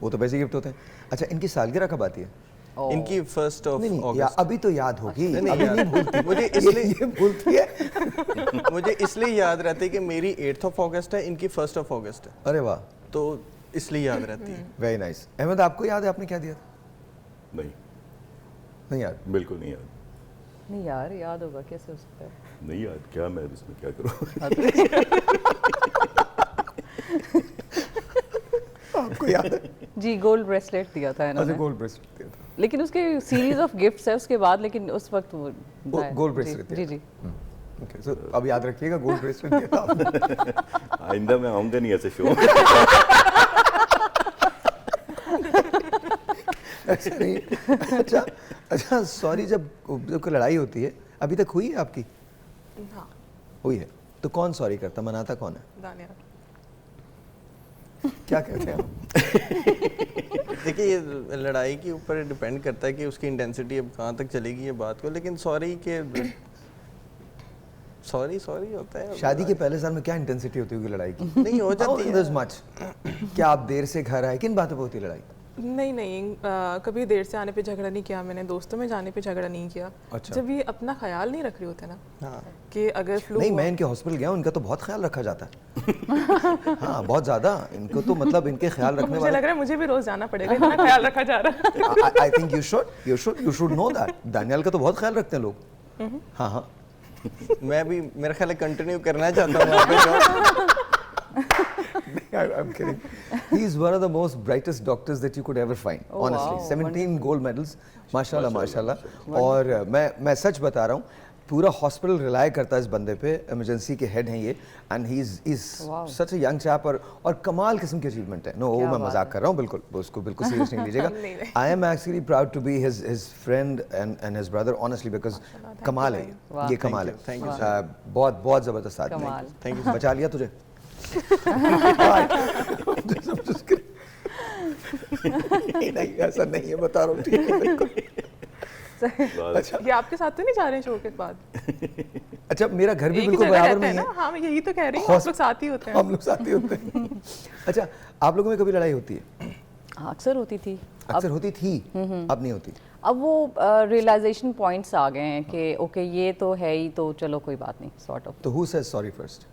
वो तो वैसे गिफ्ट होते हैं. अच्छा, इनकी सालगिरह कब आती है? इनकी 1 अगस्त. अभी तो याद होगी. नहीं, अभी नहीं भूलती. मुझे इसलिए ये भूलती है. मुझे इसलिए याद रहती है कि मेरी 8 अगस्त है, इनकी 1 अगस्त है, अरे वाह, तो इसलिए याद रहती है. Very nice. अहमद, आपको याद है आपने क्या दिया था? नहीं, नहीं याद. बिल्कुल नहीं याद. नहीं यार, याद होगा, कैसे हो सकता है. नहीं याद. क्या मैं इसमें क्या करूँ? आपको याद है? जी, गोल्ड ब्रेसलेट दिया था इन्होंने. अच्छा, गोल्ड ब्रेसलेट दिया था. लेकिन उसके सीरीज ऑफ गिफ्ट्स है उसके बाद, लेकिन उस वक्त वो गोल्ड ब्रेसलेट. जी जी. ओके, सो अब याद रखिएगा, गोल्ड ब्रेसलेट दिया था आपने. आइंदा मैं आऊँगा नहीं ऐसे शो. ऐसे नहीं. अच्छा सॉरी, जब कोई लड़ाई होती है, अभी तक हुई है आपकी? हाँ. हुई है. तो कौन सॉरी करता, मनाता कौन है? दानिया. क्या कहते हैं आप? देखिए, ये लड़ाई के ऊपर डिपेंड करता है कि उसकी इंटेंसिटी अब कहाँ तक चलेगी ये बात को, लेकिन सॉरी होता है. शादी के पहले साल में क्या इंटेंसिटी होती होगी लड़ाई की? नहीं, हो जाती है. मच. क्या आप देर से घर आए, किन बातों पे होती है लड़ाई? नहीं नहीं कभी देर से आने पे झगड़ा नहीं किया मैंने, दोस्तों में जाने पे झगड़ा नहीं किया। अच्छा। जब ये अपना ख्याल नहीं रख रहे होते ना हाँ। कि अगर फ्लू नहीं, मैं इनके हॉस्पिटल गया, उनका तो बहुत ख्याल रखा जाता है। हाँ, बहुत ज़्यादा इनको तो मतलब इनके ख्याल रखने मुझे वाले। लग रहा है मुझे भी रोज जाना पड़ेगा, इतना ख्याल रखा जा रहा है। I think you should know that. Daniyal का तो बहुत ख्याल रखते हैं लोग। हाँ हाँ। मैं भी मेरा ख्याल है कंटिन्यू करना चाहता हूँ वहाँ पे job। I'm kidding. He's one of the most brightest doctors that you could ever find. Oh, honestly, wow, 17 gold medals, माशाल्लाह माशाल्लाह। और मैं सच बता रहा हूँ, पूरा हॉस्पिटल रिलाय करता है इस बंदे पे। इमरजेंसी के हेड हैं ये, and he is such a young chap, और कमाल किस्म की अचीवमेंट है। नो, वो मैं मजाक कर रहा हूँ, बिल्कुल उसको बिल्कुल सीरियस नहीं लीजिएगा। I am actually proud to be his friend and his brother, honestly, because कमाल है ये कमाल है। Thank you, बहुत बहुत जबरदस्त आदमी। कमाल। Thank you, बचा लिया तुझे। नहीं ऐसा नहीं है, बता रहा हूँ, ठीक है बिल्कुल। अच्छा, ये आपके साथ तो नहीं जा रहे हैं शो के बाद? अच्छा, मेरा घर भी एक ही बिल्कुल जगह बराबर रहते में हैं ही ना। है। हाँ, मैं यही तो कह रही हूँ, आप लोग साथ ही होते हैं। हम लोग साथ ही होते हैं। अच्छा, आप लोगों में कभी लड़ाई होती है? हाँ, अक्सर होती थी। अक्सर होती थी, अब नहीं होती। अब वो रियलाइजेशन पॉइंट्स आ गए हैं कि ओके ये तो है ही, तो चलो कोई बात नहीं, सॉर्ट ऑफ। तो हु सेज सॉरी फर्स्ट?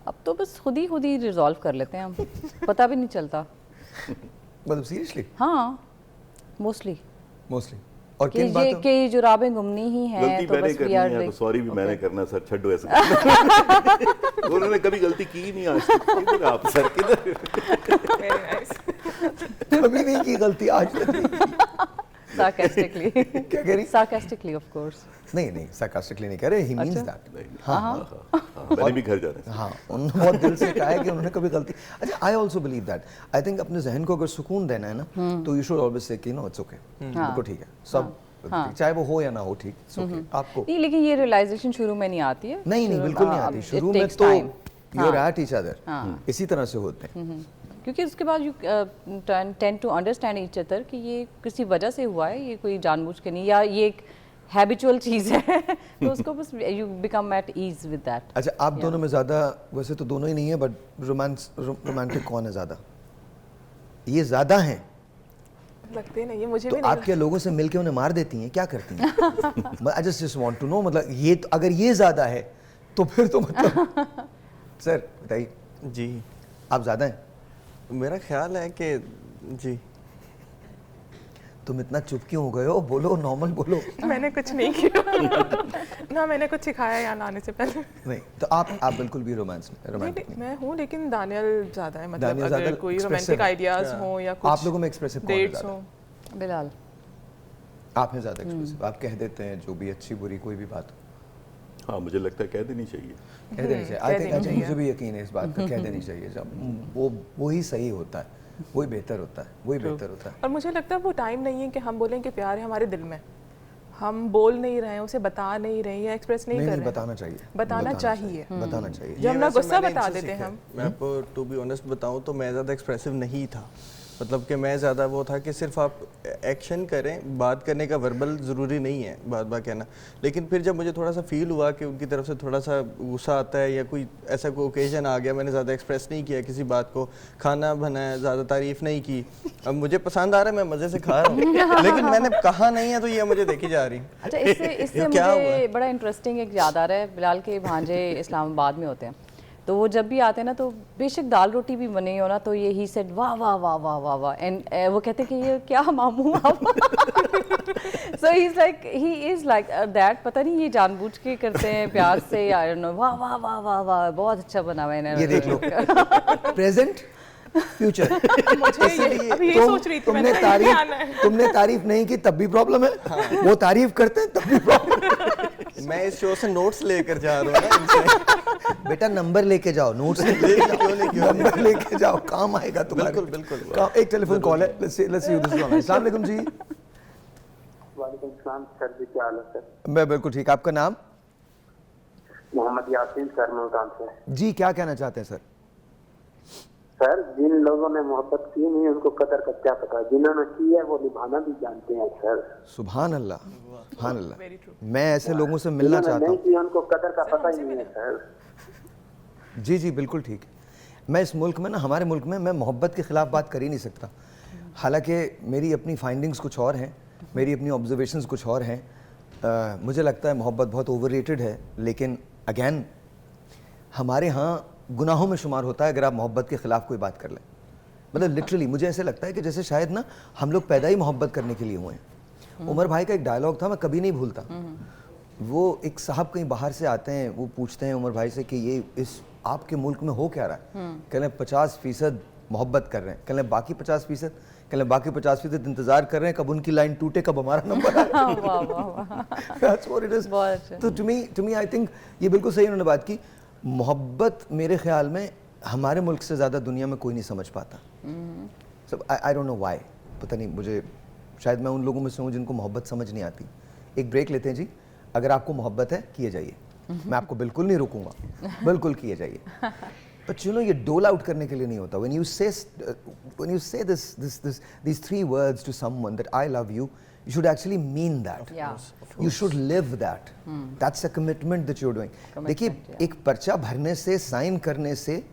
अब तो बस खुद ही रिजॉल्व कर लेते हैं हम, पता भी नहीं चलता। मतलब सीरियसली? हाँ, मोस्टली मोस्टली। और कि किन ये बातों? कि जुराबें गुमनी ही हैं, गलती तो मैंने बस करनी वी आर है तो लाइक सॉरी भी मैंने करना सर, छड्डो ऐसे। उन्होंने कभी गलती की ही नहीं आज तक। किधर आप सर, किधर? Very nice. कभी नहीं की गलती, आज तक नहीं की। sarcastically क्या कह रही? sarcastically of course नहीं नहीं, sarcastically नहीं कह रहे, he means that। नहीं, हाँ हाँ, मैंने भी घर जाना है। हाँ, उन्होंने बहुत दिल से कहा है कि उन्होंने कभी गलती। अच्छा, I also believe that. I think अपने जहन को अगर सुकून देना है ना, तो यू शुड ऑलवेज से कि नो इट्स ओके, बिल्कुल ठीक है, सब चाहे वो हो या ना हो, ठीक, इट्स ओके। आपको नहीं, लेकिन ये रियलाइजेशन शुरू में नहीं आती है। नहीं नहीं, बिल्कुल नहीं आती। शुरू में तो you are at each other, इसी तरह से होते हैं। क्योंकि उसके बाद you tend to understand each other कि ये किसी वजह से हुआ है, ये कोई जानबूझ के नहीं, या ये एक हैबिचुअल चीज़ है। तो उसको बस you become at ease with that. अच्छा, आप दोनों में ज़्यादा, वैसे तो दोनों ही नहीं है, बट रोमांटिक कौन है ज़्यादा? ये ज़्यादा हैं लगते नहीं है मुझे तो भी नहीं आप क्या लोगों से मिलके उन्हें मार देती हैं, क्या करती हैं? I just want to know, मतलब ये तो, अगर ये ज़्यादा है तो फिर तो मतलब सर बताइए। जी, आप ज़्यादा हैं? मेरा ख्याल है कि जी। तुम इतना चुप क्यों हो गए हो? बोलो, नॉर्मल बोलो। मैंने कुछ नहीं किया ना, मैंने कुछ सिखाया यहाँ आने से पहले। नहीं तो आप बिल्कुल भी रोमांटिक नहीं। मैं हूँ, लेकिन दानियल ज़्यादा है। मतलब दानियल अगर ज़्यादा कोई expressive रोमांटिक है। आइडियाज़ हो या कुछ आप लोगों में एक्सप्रेसिव कौन है डेट्स ज़्यादा? हो। बिलाल आप हैं ज़्यादा एक्सप्रेसिव, आप कह देते हैं जो भी अच्छी बुरी कोई भी बात हाँ, मुझे लगता है कह देनी चाहिए। कह देनी चाहिए। आई थिंक अच्छा, मुझे भी यकीन है इस बात का, कह देनी चाहिए। जब वो ही सही होता है, वही बेहतर होता है, वही बेहतर होता है। और मुझे लगता है वो टाइम नहीं है कि हम बोलें कि प्यार है हमारे दिल में, हम बोल नहीं रहे हैं, उसे बता नहीं रहे हैं या एक्सप्रेस नहीं कर रहे हैं। बताना चाहिए, बताना चाहिए। बताना चाहिए। जब अपना वैसे गुस्सा मैंने बता इनसे देते हैं सीखा हम। है। मैं आपको टू बी ऑनेस्ट बताऊं तो मैं ज़्यादा एक्सप्रेसिव नहीं था। मतलब कि मैं ज़्यादा वो था कि सिर्फ आप एक्शन करें, बात करने का वर्बल ज़रूरी नहीं है बात कहना। लेकिन फिर जब मुझे थोड़ा सा फील हुआ कि उनकी तरफ से थोड़ा सा गुस्सा आता है या कोई ऐसा कोई ओकेजन आ गया, मैंने ज़्यादा एक्सप्रेस नहीं किया किसी बात को, खाना बनाया, ज़्यादा तारीफ़ नहीं की। अब मुझे पसंद आ रहा है, मैं मज़े से खा रहा हूँ, लेकिन मैंने कहा नहीं है तो ये मुझे देखी जा रही। अच्छा, इससे क्या हुआ मुझे है? बड़ा इंटरेस्टिंग एक याद आ रहा है। बिलाल के भांजे इस्लामाबाद में होते हैं, तो वो जब भी आते हैं ना, तो बेशक दाल रोटी भी बनी हो ना, तो ये ही सेड वाह वाह वाह वाह वाह वाह, एंड वो कहते हैं कि ये क्या मामू आप। सो ही इज लाइक दैट। पता नहीं ये जानबूझ के करते हैं प्यार से, आई डोंट नो। वाह वाह वाह वाह वाह, बहुत अच्छा बना हुआ है। ये देख लो, प्रेजेंट फ्यूचर। अभी ये सोच रही थी मैंने, ये आना है। तुमने तारीफ नहीं की तब भी प्रॉब्लम है, वो तारीफ करते हैं तब भी प्रॉब्लम। मैं इस शो से नोट्स लेकर जा रहा हूँ ना इनसे। बेटा नंबर लेके जाओ, नोट्स लेके जाओ, नंबर लेके जाओ, काम आएगा तुम्हारे। बिल्कुल। एक टेलीफोन कॉल है, let's see this is online. अस्सलाम वालेकुम जी। वालेकुम सलाम सर जी, क्या हाल है सर? मैं बिल्कुल ठीक। आपका नाम? मोहम्मद यासीन सर, मुल्तान से। जी, क्या कहना चाहते हैं सर? सर, जिन लोगों ने मोहब्बत की नहीं उनको कदर का क्या पता, जिन्होंने की है वो निभाना भी जानते हैं सर। सुभान अल्लाह, सुभान अल्लाह। मैं ऐसे लोगों से मिलना जिन्होंने चाहता नहीं हूँ। की उनको कदर का पता ही नहीं है सर। जी जी बिल्कुल ठीक। मैं इस मुल्क में ना, हमारे मुल्क में मैं मोहब्बत के खिलाफ बात कर ही नहीं सकता। हालांकि मेरी अपनी फाइंडिंग्स कुछ और हैं, मेरी अपनी ऑब्जर्वेशंस कुछ और हैं। मुझे लगता है मोहब्बत बहुत ओवररेटेड है, लेकिन अगेन हमारे यहाँ गुनाहों में शुमार होता है अगर आप मोहब्बत के ख़िलाफ़ कोई बात कर लें। मतलब लिटरली मुझे ऐसे लगता है कि जैसे शायद ना हम लोग पैदा ही मोहब्बत करने के लिए हुए हैं। उमर भाई का एक डायलॉग था, मैं कभी नहीं भूलता। वो एक साहब कहीं बाहर से आते हैं, वो पूछते हैं उमर भाई से कि ये इस आपके मुल्क में हो क्या रहा है? कह रहे 50% मोहब्बत कर रहे हैं। कह रहे बाकी 50%, कह रहे बाकी 50% इंतजार कर रहे हैं कब उनकी लाइन टूटे, कब हमारा नंबर आए। वाह वाह वाह, That's what it is. बहुत अच्छा। तो टू मी आई थिंक ये बिल्कुल सही उन्होंने बात की। मोहब्बत मेरे ख्याल में हमारे मुल्क से ज़्यादा दुनिया में कोई नहीं समझ पाता। सब आई डोंट नो व्हाई, पता नहीं मुझे, शायद मैं उन लोगों में से हूँ जिनको मोहब्बत समझ नहीं आती। एक ब्रेक लेते हैं जी, अगर आपको मोहब्बत है किए जाइए, मैं आपको बिल्कुल नहीं रोकूंगा, बिल्कुल किए जाइए। बट यू नो ये डोल आउट करने के लिए नहीं होता। when you say these 3 words to someone that I love you, you should actually mean that. Yeah. You should live that. That's a commitment that you're doing. देखिए एक पर्चा भरने से, साइन करने से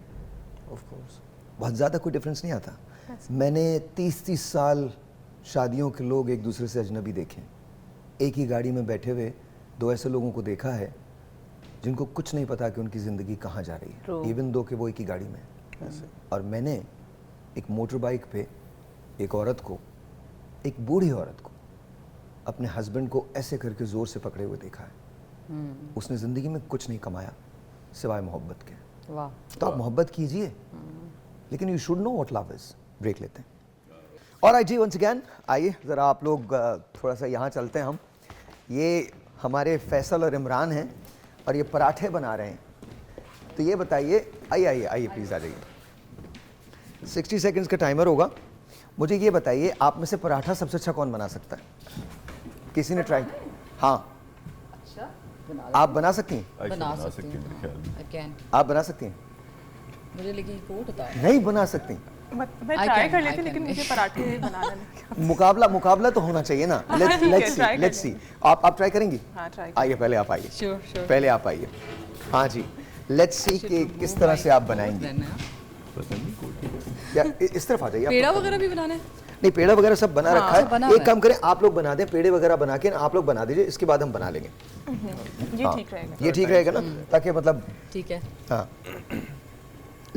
बहुत ज़्यादा कोई डिफरेंस नहीं आता। मैंने 30-30 साल शादियों के लोग एक दूसरे से अजनबी देखे, एक ही गाड़ी में बैठे हुए 2 ऐसे लोगों को देखा है जिनको कुछ नहीं पता कि उनकी ज़िंदगी कहाँ जा रही है, इवन दो कि वो एक ही गाड़ी में है। और मैंने एक मोटर बाइक पे एक औरत को, एक बूढ़ी औरत को, अपने हस्बैंड को ऐसे करके ज़ोर से पकड़े हुए देखा है। उसने ज़िंदगी में कुछ नहीं कमाया सिवाय मोहब्बत के। वाह। तो आप मोहब्बत कीजिए, लेकिन you should know what love is. Break लेते हैं। और आई जी वंस अगैन, आइए ज़रा आप लोग थोड़ा सा यहाँ चलते हैं हम। ये हमारे फैसल और इमरान हैं और ये पराठे बना रहे हैं। तो ये बताइए, आइए आइए आइए प्लीज़ आ जाइए। 60 सेकंड्स का टाइमर होगा। मुझे ये बताइए आप में से पराठा सबसे अच्छा कौन बना सकता है? किसी ने ट्राई? हाँ, अच्छा आप बना सकती हैं? बना सकती हैं मेरे ख्याल में। I can. आप बना सकती हैं? मुझे लेकिन कोट होता है। नहीं बना सकती। मैं I ट्राई can, कर I लेती can. लेकिन मुझे पराठे बनाना नहीं। मुकाबला तो होना चाहिए ना। Let's see. आप ट्राई करेंगी? हाँ, ट्राई। आइए, पहले आप आइए। श्योर। पहले आप आइए। हाँ जी, लेट्स सी कि किस तरह से आप बनाएंगी। पता नहीं कोई या इस तरफ आ जाइए। आप पेड़ा वगैरह भी बनाना है? नहीं, पेड़ा वगैरह सब बना रखा सब बना है। हुआ एक काम करें, आप लोग बना दें, पेड़े वगैरह बना के आप लोग बना दीजिए, इसके बाद हम बना लेंगे। ये हाँ, ठीक रहेगा। ये ठीक रहेगा ना, ताकि मतलब ठीक है। हाँ।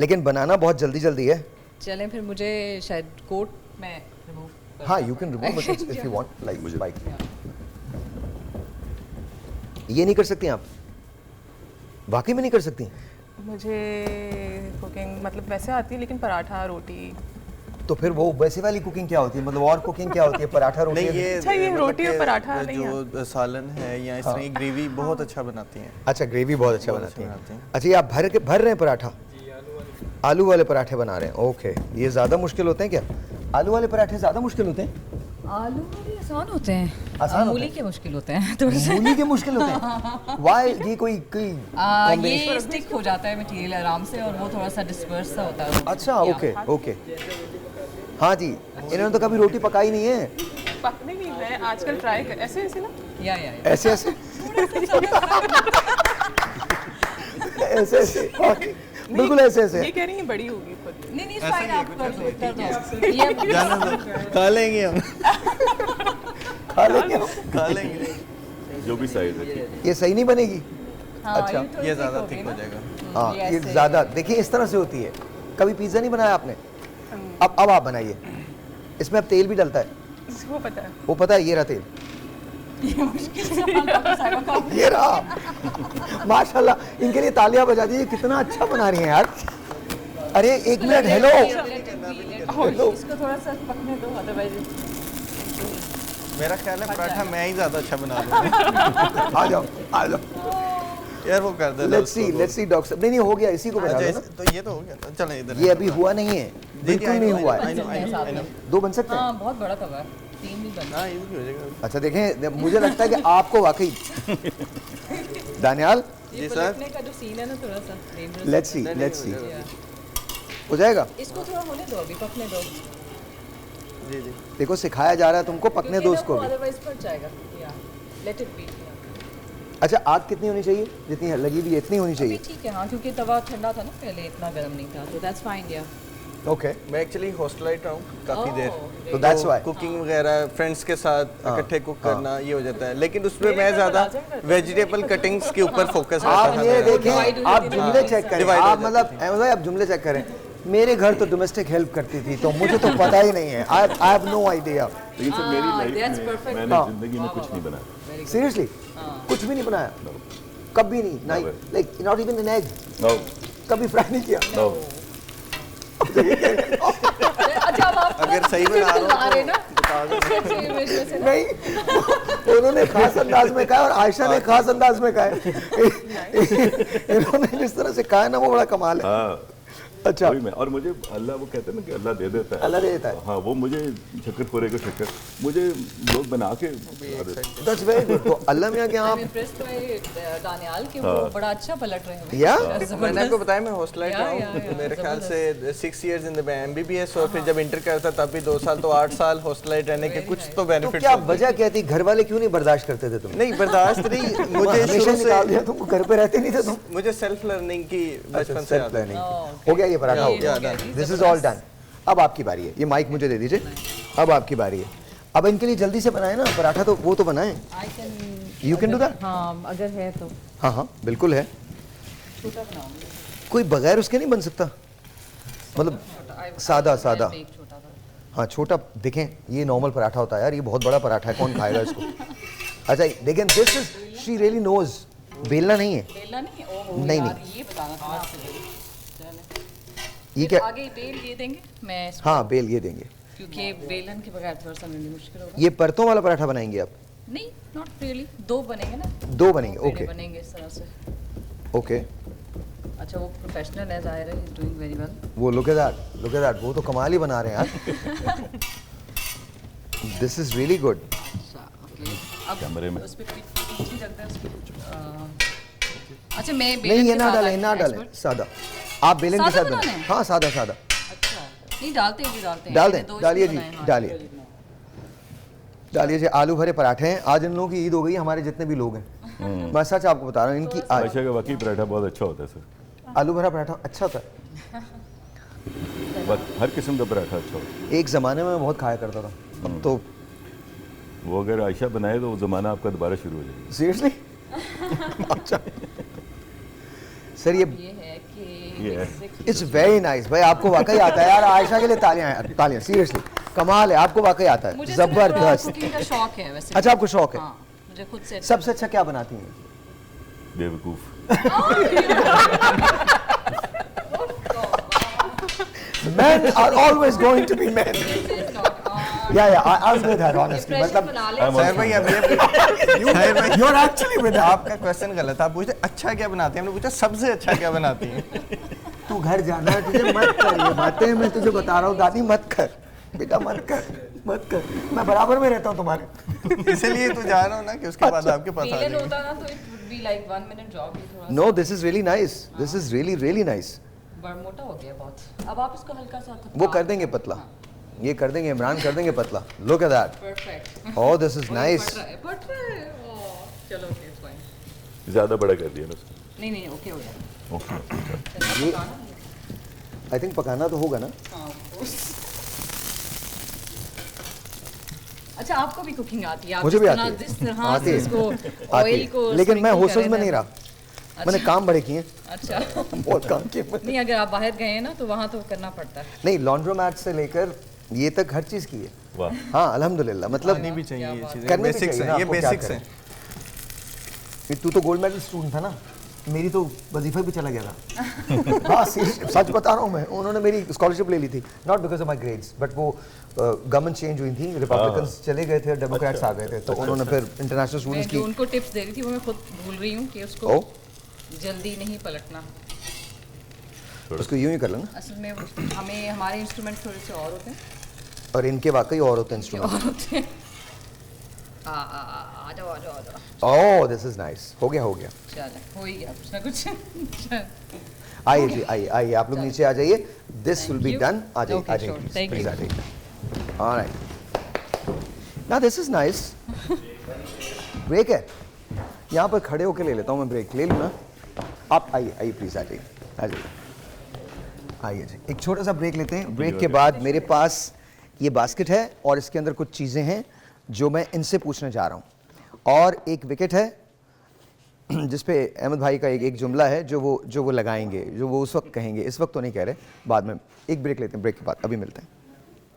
लेकिन बनाना बहुत जल्दी जल्दी है। चलें फिर, मुझे शायद कोट में रिमूव। हाँ, you can remove it if you want, like ये नहीं कर सकती आप? वाकई में नहीं कर सकती? मुझे कुकिंग मतलब वैसे आती है, लेकिन पराठा रोटी। तो फिर वो वैसे वाली कुकिंग क्या होती है? मतलब और कुकिंग क्या होती है? पराठा रोटी? नहीं, ये अच्छा, ये मतलब रोटी और कि पराठा नहीं जो सालन है या इस तरह की ग्रेवी बहुत अच्छा बनाती हैं। अच्छा, ग्रेवी बहुत अच्छा बहुत बनाती अच्छा है। बनाती हैं। अच्छा, ये आप भर रहे हैं पराठा? आलू वाले पराठे बना रहे हैं। ओके, ये ज़्यादा मुश्किल होते हैं क्या? आलू वाले पराठे ज़्यादा मुश्किल होते हैं? आलू वाले आसान होते हैं, आसान मूली होते के मुश्किल होते हैं थोड़े से। मूली के मुश्किल होते हैं? वाई? ये कोई ये स्टिक हो जाता है मटेरियल आराम से, और वो थोड़ा सा डिस्पर्स सा होता है। अच्छा, ओके। हाँ जी, इन्होंने तो कभी रोटी पकाई नहीं है। नहीं, मैं आजकल ट्राई कर ऐसे ना। या ऐसे बिल्कुल ऐसे। ये कह रही है बड़ी होगी खुद। नहीं फाइन, आप कर दो। ये जाने दो, खा लेंगे हम। खा लेंगे जो भी साइज है। ये सही नहीं बनेगी? अच्छा, ये ज़्यादा थिक हो जाएगा। हाँ, ये ज़्यादा, देखिए इस तरह से होती है। कभी पिज़्ज़ा नहीं बनाया आपने? अब आप बनाइए। इसमें अब तेल भी डलता है। वो पता है। वो पता है, ये रहा तेल। ये रहा। माशाल्लाह, इनके लिए तालियां बजा दीजिए, कितना अच्छा बना रही हैं यार। अरे एक मिनट, हेलो। इसको थोड़ा सा पकने दो, अदरवाइज मेरा ख्याल है पराठा मैं ही ज़्यादा अच्छा बना लूँगा। आ जाओ यार वो कर दे। लेट्स सी डॉक्टर साहब। नहीं हो गया, इसी को बना दो ना। तो ये तो हो गया। चलें इधर। ये अभी हुआ नहीं है, बिल्कुल नहीं हुआ है। 2 बन सकते हैं? हाँ, बहुत बड़ा तवा है, 3 भी बन। हाँ, इजी हो जाएगा। अच्छा, देखें, मुझे लगता है कि आपको वाकई दानियाल जी सर। का जो सीन है ना, थोड़ा सा dangerous लेट्स सी हो जाएगा। इसको थोड़ा होने दो, अभी पकने दो। जी देखो, सिखाया जा रहा है तुमको, पकने दो उसको भी। अदरवाइज फट जाएगा। या लेट इट बी। अच्छा, आग कितनी होनी चाहिए? जितनी लगी हुई है इतनी होनी चाहिए? ठीक है, हाँ, क्योंकि तवा ठंडा था ना पहले, इतना गर्म नहीं था, तो दैट्स फाइन। या ओके मैं एक्चुअली हॉस्टलाइट रहा हूँ काफ़ी देर, तो दैट्स व्हाई कुकिंग वगैरह फ्रेंड्स के साथ इकट्ठे कुक करना ये हो जाता है, लेकिन उसमें मैं ज़्यादा वेजिटेबल कटिंग्स के ऊपर फोकस करता आप था ये मेरा। देखें, आप जुमले चेक करें, Divide हो आप जाता मतलब अहमद भाई आप जुमले चेक करें। मेरे घर तो डोमेस्टिक हेल्प करती थी, तो मुझे तो पता ही नहीं है। I have no idea. लेकिन सर मेरी that's लाइफ में perfect. मैंने जिंदगी में कुछ नहीं बनाया। सीरियसली कुछ भी नहीं बनाया, कभी नहीं, नहीं like not even an egg, no कभी फ्राई नहीं किया। नो अच्छा अब आप अगर सही बना रहा रहे ना नहीं, उन्होंने खास अंदाज में कहा और आयशा ने खास अंदाज में कहा है। इन्होंने जिस तरह से कहा है ना वो बड़ा कमाल है। हाँ अच्छा वही मैं, और मुझे अल्लाह वो कहते हैं ना कि अल्लाह दे देता है, अल्लाह दे देता है। हाँ वो मुझे शक्कर खोरे को शक्कर मुझे लोग बना के खिला देते हैं। That's very good. तो अल्लाह मियां के आप इम्प्रेस्ड हुए दानियाल के वो बड़ा अच्छा पलट रहे हैं। या मैंने आपको बताया मैं हॉस्टलाइट रहा या, हूँ, मेरे ख्याल से 6 years इन द MBBS, और फिर जब इंटर करता तब भी 2 साल, तो 8 साल हॉस्टलाइट रहने के कुछ तो तो बेनिफिट। क्या वजह क्या थी, घर वाले क्यों नहीं बर्दाश्त करते थे तुम? नहीं बर्दाश्त नहीं, मुझे हमेशा शुरू निकाल दिया से तुमको, घर पे रहते नहीं थे तुम। मुझे सेल्फ लर्निंग की बचपन से सेल्फ आदत है। प्लानिंग हो गया, ये पराठा हो गया। Yeah, this is all done. अब आपकी बारी है, ये माइक मुझे दे दीजिए। अब आपकी बारी है। अब इनके लिए जल्दी से बनाए ना पराठा, तो वो तो बनाए। I can you can do that. हाँ अगर है तो हाँ हाँ बिल्कुल है, छोटा बनाऊंगी। कोई बगैर उसके नहीं बन सकता, मतलब सादा सादा। एक छोटा सा हाँ छोटा, देखें ये नॉर्मल पराठा होता है यार, ये बहुत बड़ा पराठा है, कौन खाएगा इसको? अच्छा देखें, this is she really knows. बेलना नहीं है, बेलना नहीं है। ओहो नहीं, यार ये बताना था आपसे। ये क्या? आगे बेल ये देंगे मैं इसको, हाँ बेल ये देंगे। क्योंकि बेलन के बगैर थोड़ा सा मेरे लिए मुश्किल होगा। ये परतों वाला पराठा बनाएंगे आप? नहीं नॉट रियली, 2 बनेंगे ना, 2 बनेंगे, पेड़े ओके बनेंगे इस तरह से। ओके। अच्छा वो प्रोफेशनल है, जाहिर है, इज डूइंग वेरी वेल। वो लुक एट दैट, वो तो कमाल ही बना रहे हैं यार। This is really good. अच्छा ओके, अब कैमरे में। उस पे पीछे रखते हैं उसको। अच्छा मैं नहीं बेलन ये के ना बाद डालें, आती ना हूँ डालें, expert। सादा। आप बेलन के सादा साथ बनाना बनाएं। है? हाँ सादा सादा अच्छा नहीं डालते हैं, भी डालते हैं। डाल मैंने दें, 2 डालिए इसमें जी, बनाए, हाँ, डालिए। चलिए बनाओ। डालिए जी। आलू भरे पराठे हैं। आज इन लोगों की ईद हो गई, हमारे जितने भी लोग हैं। मैं सच आपको बता रहा हूँ, इनकी आज आयशा का वाकई पराठा बहुत अच्छा होता है सर, आलू भरा पराठा अच्छा होता है। हर किस्म का पराठा अच्छा होता है। एक ज़माने में मैं बहुत खाया करता था, अब तो वो अगर आयशा बनाए तो वो ज़माना आपका दोबारा शुरू हो जाएगा। सीरियसली। अच्छा सर ये है कि ये है। इट्स वेरी नाइस भाई, आपको वाकई आता है यार। आयशा के लिए तालियां यार, तालियां, सीरियसली कमाल है, आपको वाकई आता है, मुझे जबरदस्त। कुकिंग का शौक है वैसे। अच्छा आपको शौक है? हाँ मुझे खुद से सबसे अच्छा क्या बनाती हैं? बेवकूफ़। Men are always going to be men. Yeah, I was with her honestly. मतलब साहिर भाई अब ये you're actually with her. आपका क्वेश्चन गलत था, आप पूछते अच्छा क्या बनाती हैं, हमने पूछा सबसे अच्छा क्या बनाती हैं। तू घर जाना है, तुझे मत कर ये बातें, मैं तुझे बता रहा हूँ दादी, मत कर बेटा, मत कर, मैं बराबर में रहता हूँ तुम्हारे। इसलिए तो जा रहा हूँ ना कि उसके बाद आपके पास आ बेलन जाएंगे। होता ना तो it would be like 1 minute job ही थोड़ा No, this is really nice. This is really really nice. बड़ा मोटा हो गया बहुत। अब आप इसको हल्का सा वो कर देंगे पतला, ये कर देंगे, इमरान कर देंगे पतला। Look at that. Perfect. Oh, this is nice. But चलो ओके फाइन। ज़्यादा बड़ा कर दिया ना उसको। नहीं नहीं ओके हो गया। ओके। ये आई थिंक पकाना तो होगा ना। हाँ of course। अच्छा आपको भी कुकिंग आती है? आप मुझे भी जिस आती तरह- है। जिस तरह आती से है। इसको आती ऑयल है। को लेकिन मैं sprinkle हॉस्टल्स कर में रहे नहीं हैं। रहा, मैंने काम बड़े किए, अच्छा बहुत काम किए मैंने। नहीं अगर आप बाहर गए हैं ना तो वहाँ तो करना पड़ता है। नहीं लॉन्ड्रोमैट से लेकर ये तक हर चीज़ की है। वाह। हाँ अल्हम्दुलिल्लाह, मतलब करनी भी चाहिए ये चीज़ें, करनी भी बेसिक्स चाहिए हैं, ना, ये आपको क्या बेसिक्स करें। हैं। तू तो गोल्ड मेडल स्टूडेंट था ना, मेरी तो वजीफा भी चला गया था। हाँ सच बता रहा हूँ मैं, उन्होंने मेरी स्कॉलरशिप ले ली थी, not because of my grades, but वो गवर्नमेंट चेंज हुई थी, रिपब्लिकन्स चले गए थे, डेमोक्रेट्स आ गए थे, तो उन्होंने फिर इंटरनेशनल मैं स्टूडेंट्स जो की। उनको टिप्स दे रही थी वो मैं खुद भूल रही हूँ कि ओ उसको जल्दी नहीं पलटना। उसको यूं ही कर लेना। असल में हमें हमारे इंस्ट्रूमेंट थोड़े से और होते हैं। और इनके वाकई और होते हैं इंस्ट्रूमेंट। और होते हैं। आ जाओ आ जाओ आ जाओ। ओह दिस इज नाइस, हो गया चलो हो ही गया कुछ ना कुछ। आइए जी, आइए आप लोग नीचे आ जाइए, this will be you. Done. आ जाइए, Okay, आ जाइए sure. Please, Thank please you. आ जाइए। Alright, now this is nice. Break है, यहाँ पर खड़े होकर ले लेता हूँ मैं ब्रेक, ले लूँ ना? आप आइए प्लीज, आ जाइए, आइए जी, एक छोटा सा ब्रेक लेते हैं। ब्रेक के बाद मेरे पास ये बास्केट है और इसके अंदर कुछ चीज़ें हैं जो मैं इनसे पूछने जा रहा हूँ, और एक विकेट है जिस पे अहमद भाई का एक जुमला है जो वो लगाएंगे, जो वो उस वक्त कहेंगे। इस वक्त तो नहीं कह रहे, बाद में। एक ब्रेक लेते हैं, ब्रेक के बाद अभी मिलते हैं।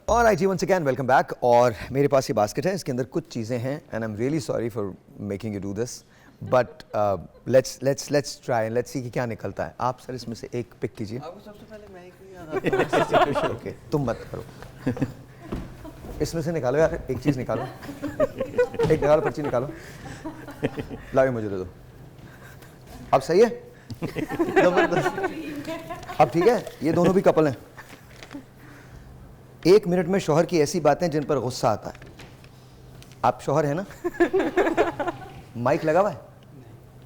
और आई जी वंस अगेन वेलकम बैक। और मेरे पास ये बास्केट है, इसके अंदर कुछ चीज़ें हैं and I am really sorry for making you do this, but let's try, let's see कि क्या निकलता है। आप सर इसमें से एक पिक कीजिए। सबसे पहले मैं ही ओके, तुम मत करो। इसमें से निकालो यार, एक चीज़ निकालो, एक निकालो, पर्ची निकालो, लाओ ये मुझे दे दो। अब सही है, जबरदस्त। अब ठीक है, ये दोनों भी कपल हैं। 1 मिनट में शौहर की ऐसी बातें जिन पर गुस्सा आता है। आप शौहर हैं ना? माइक लगा हुआ है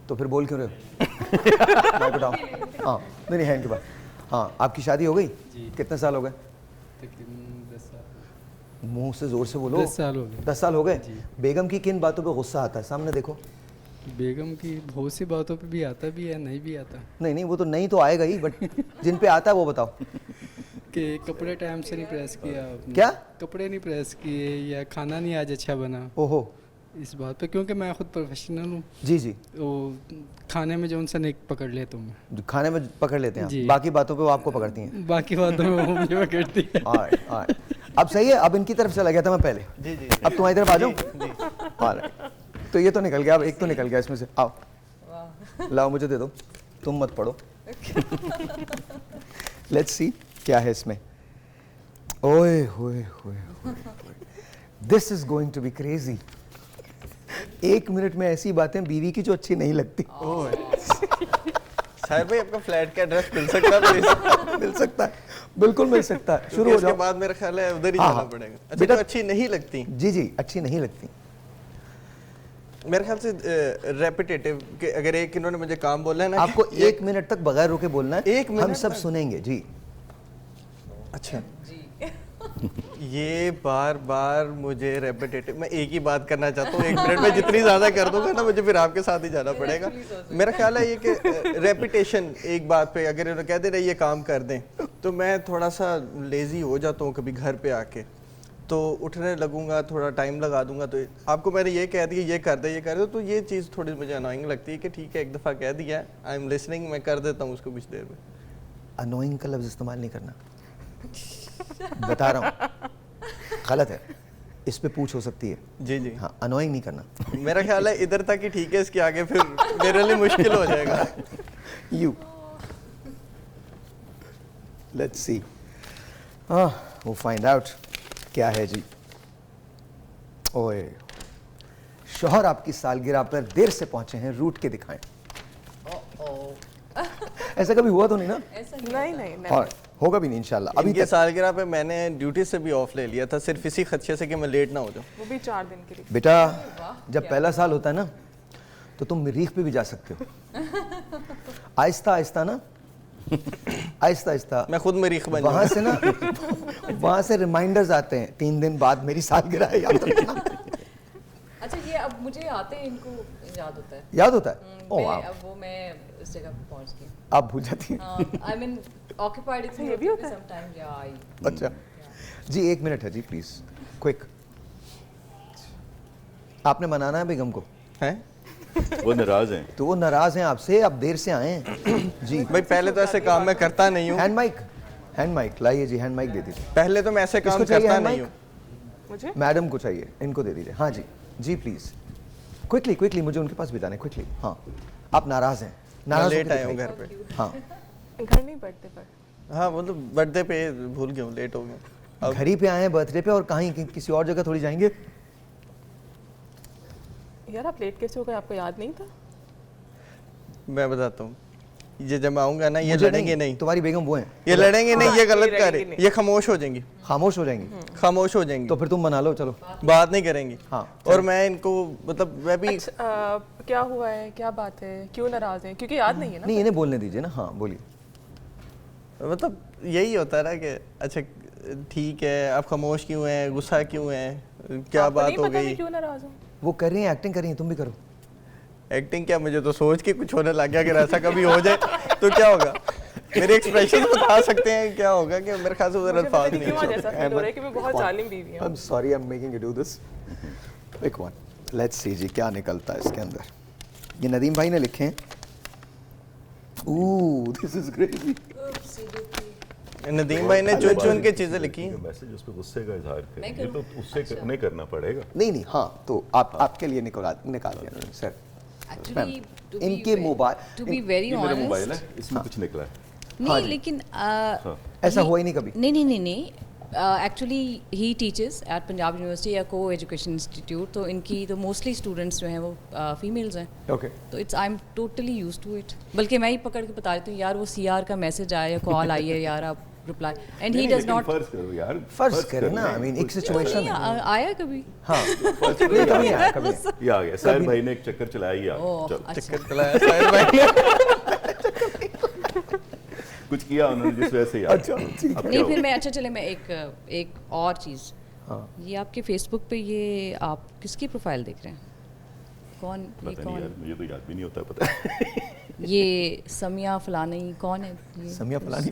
तो फिर बोल क्यों रहे हो? माइक उठाओ। हाँ, नहीं है इनके पास। हाँ, आपकी शादी हो गई? कितने साल हो गए? तकरीबन 10 साल। मुंह से जोर से बोलो। 10 साल हो गए। 10 साल हो गए। बेगम की किन बातों पे गुस्सा आता है? सामने देखो। बेगम की बहुत सी बातों पे भी आता भी है, नहीं भी आता। नहीं, वो तो नहीं तो आएगा ही, बट जिन पे आता है वो बताओ। कि कपड़े टाइम से नहीं प्रेस किया आपने। क्या? कपड़े नहीं प्रेस किए, या खाना नहीं आज अच्छा बना। ओहो, इस बात पे, क्योंकि मैं खुद प्रोफेशनल हूँ। जी। वो खाने में जो उनसे नहीं पकड़ लेता हूँ मैं। खाने में पकड़ लेते हैं आप, जी। बाकी बातों पे वो आपको पकड़ती हैं। बाकी बातों में वो मुझे पकड़ती है। Alright. अब सही है, अब इनकी तरफ चला गया था मैं पहले। जी। अब तुम्हारी तरफ आ जाऊं? Alright. तो ये तो निकल गया, अब एक तो निकल गया इसमें से। आओ, लाओ मुझे दे दो, तुम मत पढ़ो। लेट्स सी क्या है इसमें। ओए होए होए, this is going to be crazy. 1 minute में ऐसी बातें बीवी की जो अच्छी नहीं लगती। साहिर भाई, आपका फ्लैट का एड्रेस मिल सकता है प्लीज? मिल सकता है, बिल्कुल मिल सकता है। शुरू हो इसके जाओ। बाद मेरा ख्याल है उधर ही हाँ, जाना हाँ। पड़ेगा। अच्छा, बेटा- तो अच्छी नहीं लगती? जी, अच्छी नहीं लगती। मेरे ख्याल से रेपिटेटिव कि अगर एक इन्होंने मुझे काम बोला है ना, आपको 1 मिनट तक बगैर रुके बोलना है। 1 मिनट हम सब तक? सुनेंगे जी। अच्छा ये बार बार मुझे रेपिटेटिव, मैं एक ही बात करना चाहता हूँ। 1 मिनट में जितनी ज़्यादा कर दूंगा ना, मुझे फिर आपके साथ ही जाना पड़ेगा। मेरा ख्याल है ये कि रेपिटेशन एक बात पे अगर इन्होंने कह दे रहे ये काम कर दें, तो मैं थोड़ा सा लेज़ी हो जाता हूँ कभी घर पे आके, तो उठने लगूंगा, थोड़ा टाइम लगा दूंगा। तो आपको मैंने ये कह दिया ये कर दे, तो ये चीज़ थोड़ी मुझे अनोइंग लगती है कि ठीक है, एक दफ़ा कह दिया, आई एम लिसनिंग, मैं कर देता हूँ उसको कुछ देर में। अनोइंग का लफ्ज़ इस्तेमाल नहीं करना, बता रहा हूँ, गलत है। इस पे पूछ हो सकती है। जी। हाँ, अनोइंग नहीं करना। मेरा ख्याल है इधर तक ही ठीक है, इसके आगे फिर मेरे लिए मुश्किल हो जाएगा। यू लेट्स सी, वो फाइंड आउट क्या है जी। ओए, शौहर आपकी सालगिरह पर देर से पहुंचे हैं, रूट के दिखाएं। ऐसा कभी हुआ तो नहीं ना? नहीं और होगा भी नहीं इंशाल्लाह। अभी इनके तक सालगिरह पे मैंने ड्यूटी से भी ऑफ ले लिया था, सिर्फ इसी खदशे से कि मैं लेट ना हो जाऊँ। वो भी 4 दिन के लिए। बेटा, जब पहला साल होता है ना, तो तुम मरीख पे भी जा सकते हो। आहिस्ता आहिस्ता ना, आहिस्ता आहिस्ता मैं खुद मरीख बन वहां से ना, वहां से रिमाइंडर्स आते हैं, 3 दिन बाद मेरी सालगिरह है, याद रखना। अच्छा, ये अब मुझे आते हैं, इनको याद होता है। याद होता है? ओह वाह, अब वो मैं इस जगह पे पहुंच गई। आप भूल जाती हैं। आई मीन ऑक्यूपाइड इतनी ये भी होता है? सम टाइम, या आई अच्छा जी, 1 मिनट है जी, प्लीज क्विक। आपने मनाना है बेगम को। हैं? वो नाराज हैं। तो वो नाराज हैं आपसे, आप देर से आए हैं जी। भाई पहले तो ऐसे काम मैं करता नहीं हूँ। हैंड माइक लाइए जी, हैंड माइक दे दीजिए। पहले तो मैं ऐसे काम इसको चाहिए करता hand नहीं mic? हूँ। मुझे मैडम को चाहिए, इनको दे दीजिए। हाँ जी जी, प्लीज क्विकली, मुझे उनके पास भी जाना है, क्विकली। हाँ, आप नाराज हैं, मैं नाराज लेट होके आया हूँ दिखाइए। घर पे। हाँ, घर नहीं पढ़ते पर। हाँ, वो तो बर्थडे पे भूल गया हूँ, लेट हो गया। घर ही पे आए हैं बर्थडे पे, और कहीं किसी और जगह थोड़ी जाएंगे? यार आप लेट कैसे हो गए, आपको याद नहीं था? मैं बताता हूँ, ये जब मैं आऊँगा ना, ये मुझे लड़ेंगे नहीं। तुम्हारी बेगम वो हैं, ये लड़ेंगे नहीं, ये गलत ये कर लड़ेंगी रहे, नहीं। ये खामोश हो जाएंगी, खामोश हो जाएंगी। खामोश हो जाएंगी, तो फिर तुम मना लो, चलो। बात नहीं करेंगी। हाँ, और मैं इनको मतलब मैं भी अच्छा, क्या हुआ है, क्या बात है, क्यों नाराज हैं? क्योंकि याद नहीं है ना। नहीं, इन्हें बोलने दीजिए ना। हाँ, बोलिए। मतलब यही होता है ना कि अच्छा ठीक है, आप खामोश क्यों हैं, गुस्सा क्यों हैं, क्या आपको बात नहीं हो पता गई? मैं क्यों नाराज हूँ? वो कर रही हैं, एक्टिंग कर रही हैं, तुम भी करो। एक्टिंग क्या, मुझे तो सोच के कुछ होने लग गया, अगर ऐसा कभी हो जाए तो क्या होगा? मेरे एक्सप्रेशन बता सकते हैं क्या होगा कि मेरे ख्याल से उधर मुझे पता अल्फाज नहीं नहीं क्यों आज ऐसा फील हो रहा है कि मैं बहुत One. जालिम बीवी हूँ I'm sorry I'm making you do this. Pick one. Let's see जी क्या निकलता है इसके अंदर. ये नदीम भाई ने लिखे हैं. Ooh, this is crazy. Nadeem भाई ने चुन चुन के चीजें लिखी हैं। मैसेज उस पे गुस्से का इजहार करें, ये तो उससे नहीं करना पड़ेगा। नहीं नहीं हाँ तो आपके लिए निकाल दिया उन्होंने सर. Actually, to be इनके ve- mobile to be very ये मेरा मोबाइल honest, है, इसमें कुछ निकला है। नहीं लेकिन ऐसा हुआ ही नहीं कभी. नहीं actually he teachers at Punjab university या को एजुकेशन इंस्टीट्यूट, तो इनकी तो मोस्टली स्टूडेंट्स जो हैं वो फीमेल्स हैं, ओके. तो it's I am totally used to it. बल्कि मैं ही पकड़ के बता देती हूँ यार वो सीआर का मैसेज आया या कॉल आई है यार आप reply, and he does not फर्ज करो यार, फर्ज करें ना. आई मीन एक सिचुएशन. आया कभी। हाँ कभी नहीं आया कभी. ये आ गया, साहिल भाई ने एक चक्कर चलाया ही आ ओह, चलो अच्छा। चक्कर चलाया साहिल भाई ने। कुछ किया उन्होंने जिस वजह से यार। अच्छा, ठीक अब नहीं क्या फिर हो? मैं अच्छा चले मैं एक और चीज़, ये आपके फेसबुक पे ये आप किसकी प्रोफाइल देख रहे हैं? कौन ये पता नहीं कौन यार, मुझे तो याद भी नहीं होता पता। ये समिया फलानी कौन है ये? समिया फलानी.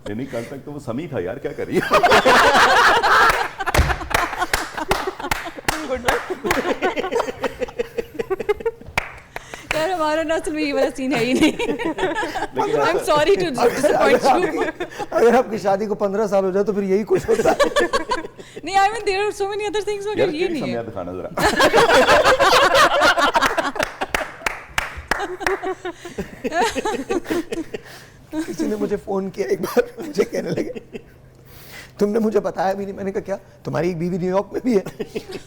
नहीं कल तक तो वो समी था यार, क्या कर रही है? यार हमारा ना असल में ये वाला सीन है ही नहीं। I am sorry to disappoint you. अगर आपकी शादी को 15 साल हो जाए तो फिर यही कुछ होता है. नहीं I mean there are so many other things यार मगर ये किस नहीं समय है। दिखाना जरा। किसी ने मुझे फोन किया एक बार, मुझे कहने लगे तुमने मुझे बताया भी नहीं. मैंने कहा क्या, तुम्हारी एक बीवी न्यूयॉर्क में भी है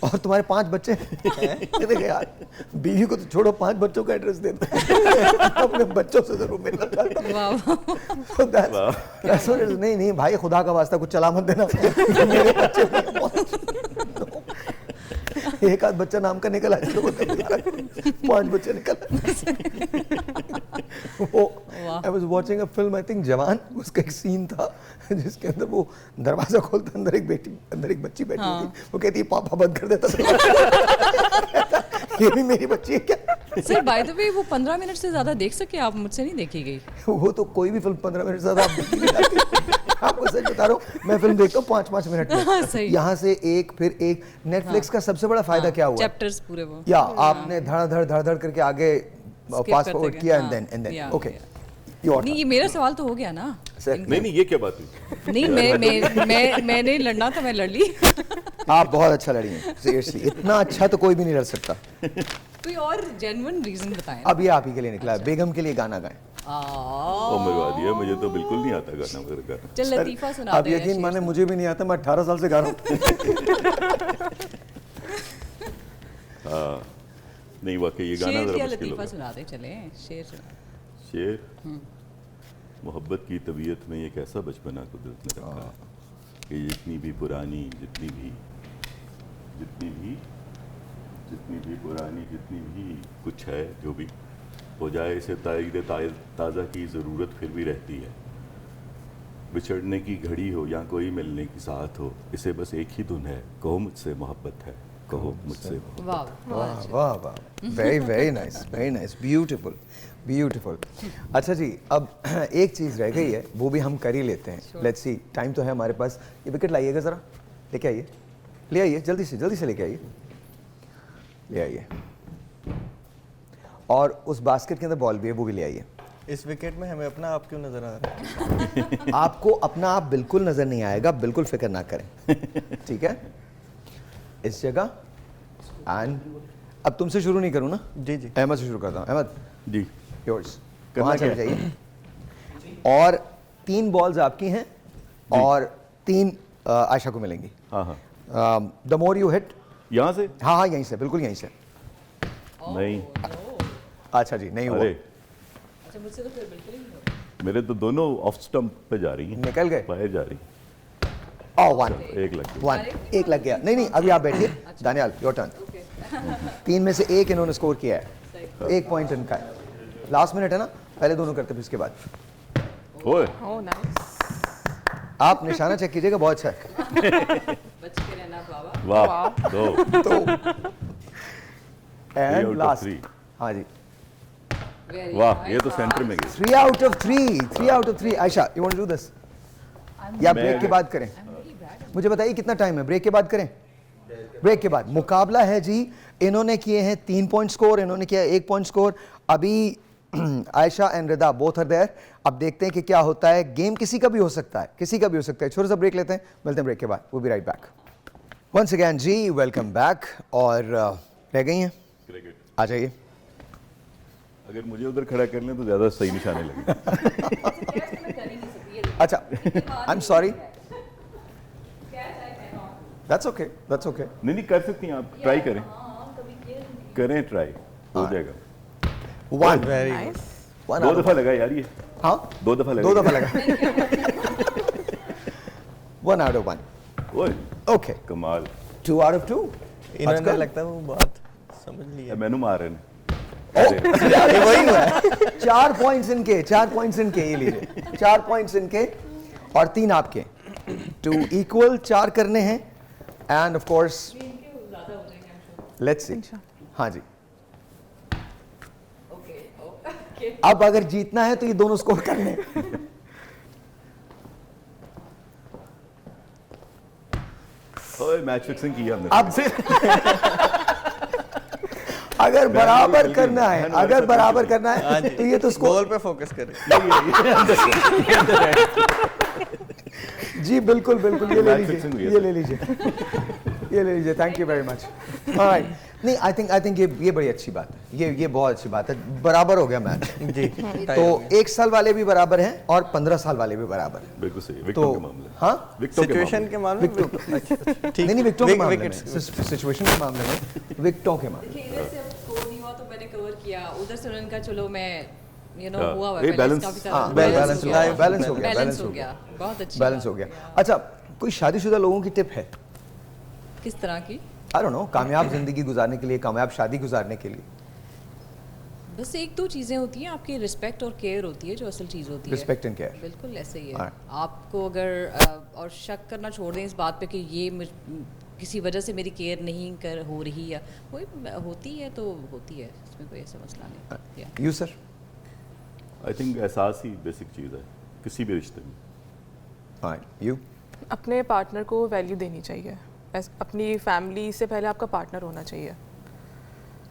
और तुम्हारे 5 बच्चे हैं. मैंने कहा यार बीवी को तो छोड़ो, 5 बच्चों का एड्रेस देता है. अपने बच्चों से जरूर मिलना चाहता हूं. वाह So that's what it is. नहीं भाई खुदा का वास्ता कुछ चला मत देना. मेरे बच्चे एक आध बच्चा नाम का निकला है तो 5 बच्चे निकल. वो I was watching a film, I think जवान, उसका एक सीन था जिसके अंदर वो दरवाजा खोलता, अंदर एक बच्ची बैठी हुई थी. वो कहती है पापा बंद कर देता था. ये भी मेरी बच्ची है क्या? सर बाय द वे वो 15 मिनट से ज्यादा देख सके आप? मुझसे नहीं देखी गई। वो तो कोई भी फिल्म 15 मिनट से ज्यादा आप देख ही नहीं पाते. आपको सच बता रहा हूँ, मैं फिल्म देखता हूँ 5-5 मिनट में. सही। यहाँ से एक फिर एक. नेटफ्लिक्स का सबसे बड़ा फायदा क्या हुआ? चैप्टर्स पूरे वो या आपने धड़ करके आगे फास्ट फॉरवर्ड किया एंड देन ओके. नहीं ये मेरा सवाल तो हो गया ना। नहीं ये क्या बात हुई? नहीं मैंने लड़ना था, मैं लड़ ली। आप बहुत अच्छा लड़ी हैं, सीरियसली. इतना अच्छा तो कोई भी नहीं लड़ सकता. कोई और जेन्युइन रीजन बताएं। अब ये आप ही के लिए निकला है. बेगम के लिए गाना गाएं. ओ मरवा दिया, मुझे तो बिल्कुल नहीं आता गाना वगैरह गाना। चल लतीफा सुना आप दे। यकीन माने मुझे भी नहीं आता. मैं 18 साल से गा रहा हूँ. हाँ नहीं वाकई ये गाना शेर जरा या मुश्किल लतीफा होगा। सुना दे चले। शेर सुना। शेर मोहब्बत की तबीयत में एक ऐसा बचपना कुदरत ने रखा है कि जितनी भी पुरानी जितनी भी कुछ है जो भी हो जाए, इसे ताज़ा की ज़रूरत फिर भी रहती है. बिछड़ने की घड़ी हो या कोई मिलने की साथ हो, इसे बस एक ही धुन है, कहो मुझसे मोहब्बत है, कहो मुझसे. वाह वाह वाह वाह. Very nice beautiful. अच्छा जी, अब एक चीज़ रह गई है, वो भी हम कर ही लेते हैं. लेट्स सी, टाइम तो है हमारे पास. ये विकेट लाइएगा ज़रा, लेके आइए, ले आइए जल्दी से लेके आइए, ले आइए. और उस बास्केट के अंदर बॉल भी है, वो भी ले आइए. इस विकेट में हमें अपना आप क्यों नजर आ रहा है? आपको अपना आप बिल्कुल नज़र नहीं आएगा, बिल्कुल फिक्र ना करें. ठीक है, इस जगह. एंड अब तुमसे शुरू नहीं करूँ ना? जी जी अहमद से शुरू करता हूँ. अहमद जी योर्स. करना वहाँ चले क्या? जाइए. और 3 बॉल्स आपकी हैं और 3 आयशा को मिलेंगी. हाँ द मोर यू हिट. यहाँ से हाँ यहीं से, बिल्कुल यहीं से. नहीं, अच्छा जी, नहीं हुआ. अरे अच्छा मुझसे तो फिर बिल्कुल ही नहीं हुआ। मेरे तो दोनों ऑफ स्टंप पे जा रही हैं, निकल गए. बाहर जा रही हैं. वन एक लग गया. एक लग गया. नहीं अभी आप बैठिए. Daniyal your turn. 3 में से 1 इन्होंने स्कोर किया है. 1 पॉइंट इनका है. लास्ट मिनट है ना, पहले दोनों करते फिर इसके बाद. ओए ओह नाइस. आप निशाना चेक कीजिएगा, बहुत अच्छा है. बच के रहना बाबा। वाह दो तो out एंड of लास्ट. 3. हाँ जी, वाह, ये तो सेंटर में गई। 3 out of 3, 3 out of 3। Ayesha, you want to do this? या ब्रेक के बाद करें? मुझे बताइए कितना टाइम है, ब्रेक के बाद करें? ब्रेक के बाद। मुकाबला है जी, इन्होंने किए हैं 3 पॉइंट स्कोर, इन्होंने किया 1 पॉइंट स्कोर। अभी Ayesha and Rida both are there. अब देखते हैं कि क्या होता है। गेम किसी का भी हो सकता है, किसी का भी हो सकता है। छोटा सा ब्रेक लेते हैं, मिलते हैं ब्रेक के बाद। We'll be right back. Once again ji, welcome back. और रह गई हैं, आ जाइए। अगर मुझे उधर खड़ा कर लें तो ज़्यादा सही निशाने लगे। अच्छा, आई am sorry, that's okay, that's okay. नहीं कर सकती हैं आप, ट्राई करें, करें ट्राई, हो जाएगा। One, nice. 2 दफ़ा लगा यार ये। हाँ 2 दफ़ा लगा। 2 दफा लगा। 1 out of 1। ओए ओके, कमाल। 2 out of 2। इन्होंने लगता है वो बात समझ लिया। मैनू मार रहे हैं। वही हुआ है। 4 पॉइंट्स इनके, 4 पॉइंट्स इनके, ये लीजिए 4 पॉइंट्स इनके और 3 आपके। 2 इक्वल, 4 करने हैं। End of course let's see. हाँ जी, अब अगर जीतना है तो ये दोनों स्कोर कर लें। ओए मैच फिक्सिंग किया हमने। अब फिर अगर बराबर करना है, अगर बराबर करना है तो ये तो स्कोर गोल पे फोकस करें। जी बिल्कुल बिल्कुल, ये ले Match fixing हुई लीजिए, है ये ले लीजिए, ये ले लीजिए। Thank you very much. Alright, नहीं आई थिंक ये बड़ी अच्छी बात है, ये बहुत अच्छी बात है। बराबर हो गया मैच जी। तो 1 साल वाले भी बराबर हैं और 15 साल वाले भी बराबर हैं। बिल्कुल सही। तो विक्टों के मामले। हाँ, विक्टों के सिचुएशन मामले। के मामले में ठीक। नहीं विक्टों के मामले में, विकेट्स। सिचुएशन के मामले में, विक्टों के मामले में। इधर से अब स्कोर नहीं हुआ तो मैंने कवर किया, उधर से उनका चलो मैं हाँ, हुआ ये balance- हाँ, बैलेंस बैलेंस हो गया, बैलेंस हो गया, बैलेंस हो गया, बहुत अच्छी बैलेंस हो गया। अच्छा, कोई शादीशुदा लोगों की टिप है? किस तरह की? आई डोंट नो, कामयाब जिंदगी गुजारने के लिए, कामयाब शादी गुजारने के लिए। बस 1-2 चीज़ें होती हैं, आपकी रिस्पेक्ट और केयर होती है जो असल चीज़ होती है। Respect and care. बिल्कुल ऐसे ही है। हाँ। आपको अगर और शक करना छोड़ दें इस बात पे कि ये किसी वजह से मेरी केयर नहीं कर हो रही या कोई होती है तो होती है, इसमें कोई ऐसा मसला नहीं। Yeah. You sir? I think एहसास ही बेसिक चीज़ है किसी भी रिश्ते में। Fine, you? अपने पार्टनर को वैल्यू देनी चाहिए। अपनी फैमिली से पहले आपका पार्टनर होना चाहिए,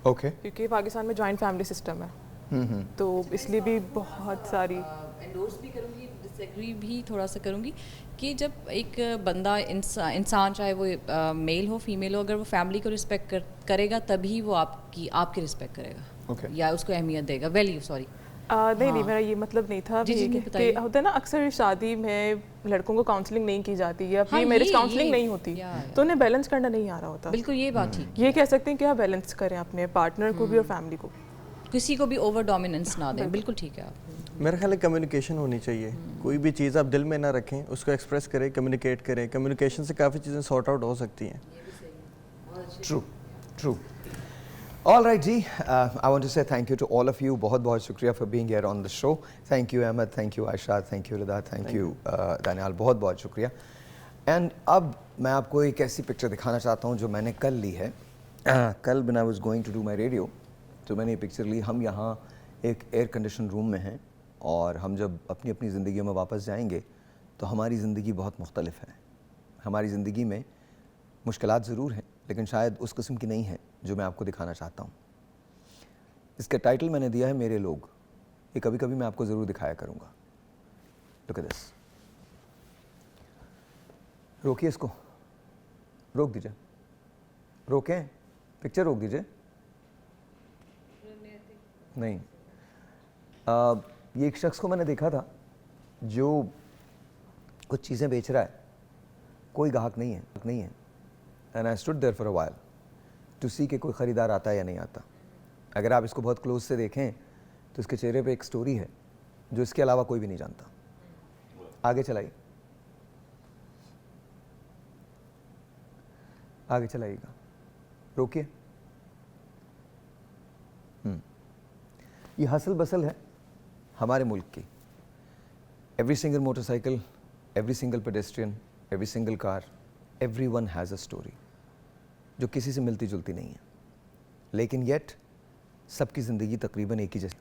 ओके। क्योंकि पाकिस्तान में जॉइंट फैमिली सिस्टम है, तो इसलिए भी बहुत सारी एंडोर्स भी करूँगी, डिसएग्री भी थोड़ा सा करूँगी कि जब एक बंदा इंसान चाहे वो मेल हो फीमेल हो, अगर वो फैमिली को रिस्पेक्ट करेगा तभी वो आपकी रिस्पेक्ट करेगा। Okay. या उसको अहमियत देगा, वैल्यू सॉरी। नहीं, मेरा ये मतलब नहीं था। जी, अभी नहीं, कि बताइए। होता है ना, अक्सर शादी में लड़कों को काउंसलिंग नहीं की जाती या हाँ, प्री मैरिज ये- काउंसलिंग नहीं होती, या। तो उन्हें बैलेंस करना नहीं आ रहा होता। बिल्कुल ये बात ठीक। ये कह सकते हैं कि आप बैलेंस करें अपने पार्टनर को भी और फैमिली को भी। किसी को भी ओवर डोमिनेंस ना दें, बिल्कुल ठीक है आप। मेरा ख्याल है कम्युनिकेशन होनी चाहिए। कोई भी चीज़ आप दिल में ना रखें, उसको एक्सप्रेस करें, कम्युनिकेट करें। कम्युनिकेशन से काफ़ी चीज़ें सॉर्ट आउट हो सकती हैं। True, true. All right जी, I want to say thank you to all of you. बहुत बहुत शुक्रिया for being here on the show. Thank you Ahmed, thank you Aisha, thank you Rida, thank you Danial, बहुत बहुत शुक्रिया। And अब मैं आपको एक ऐसी पिक्चर दिखाना चाहता हूँ जो मैंने कल ली है। कल when I was going to do my radio, तो मैंने ये पिक्चर ली। हम यहाँ एक एयर कंडीशन रूम में हैं और हम जब अपनी अपनी ज़िंदगी में वापस जाएंगे तो हमारी ज़िंदगी बहुत मुख्तलिफ है। हमारी ज़िंदगी में मुश्किलात ज़रूर हैं, लेकिन शायद उस किस्म की नहीं है जो मैं आपको दिखाना चाहता हूँ। इसका टाइटल मैंने दिया है मेरे लोग। ये कभी कभी मैं आपको ज़रूर दिखाया करूँगा। Look at this. रोकिए इसको, रोक दीजिए, रोकें, पिक्चर रोक दीजिए। नहीं, ये एक शख्स को मैंने देखा था जो कुछ चीज़ें बेच रहा है, कोई ग्राहक नहीं है। And I stood there for a while to see कि कोई ख़रीदार आता है या नहीं आता। अगर आप इसको बहुत क्लोज से देखें तो इसके चेहरे पे एक स्टोरी है जो इसके अलावा कोई भी नहीं जानता। आगे चलाइए, आगे चलाइएगा, रोकिए। ये हसल बसल है हमारे मुल्क की। Every single motorcycle, every single pedestrian, every single car, everyone has a story जो किसी से मिलती जुलती नहीं है, लेकिन येट सबकी ज़िंदगी तकरीबन एक ही जैसी।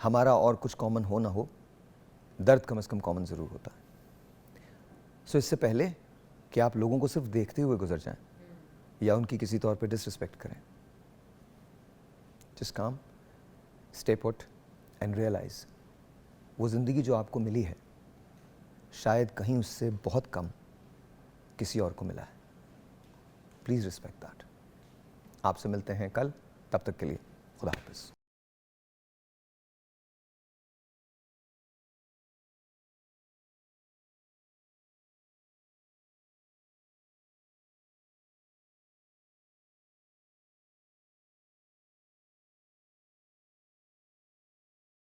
हमारा और कुछ कॉमन हो ना हो, दर्द कम से कम कॉमन ज़रूर होता है। सो इससे पहले कि आप लोगों को सिर्फ देखते हुए गुजर जाएं या उनकी किसी तौर पे डिसरिस्पेक्ट करें, जस्ट काम, स्टे पुट एंड रियलाइज वो ज़िंदगी जो आपको मिली है शायद कहीं उससे बहुत कम किसी और को मिला है। Please respect that. आपसे मिलते हैं कल, तब तक के लिए खुदा हाफिज़।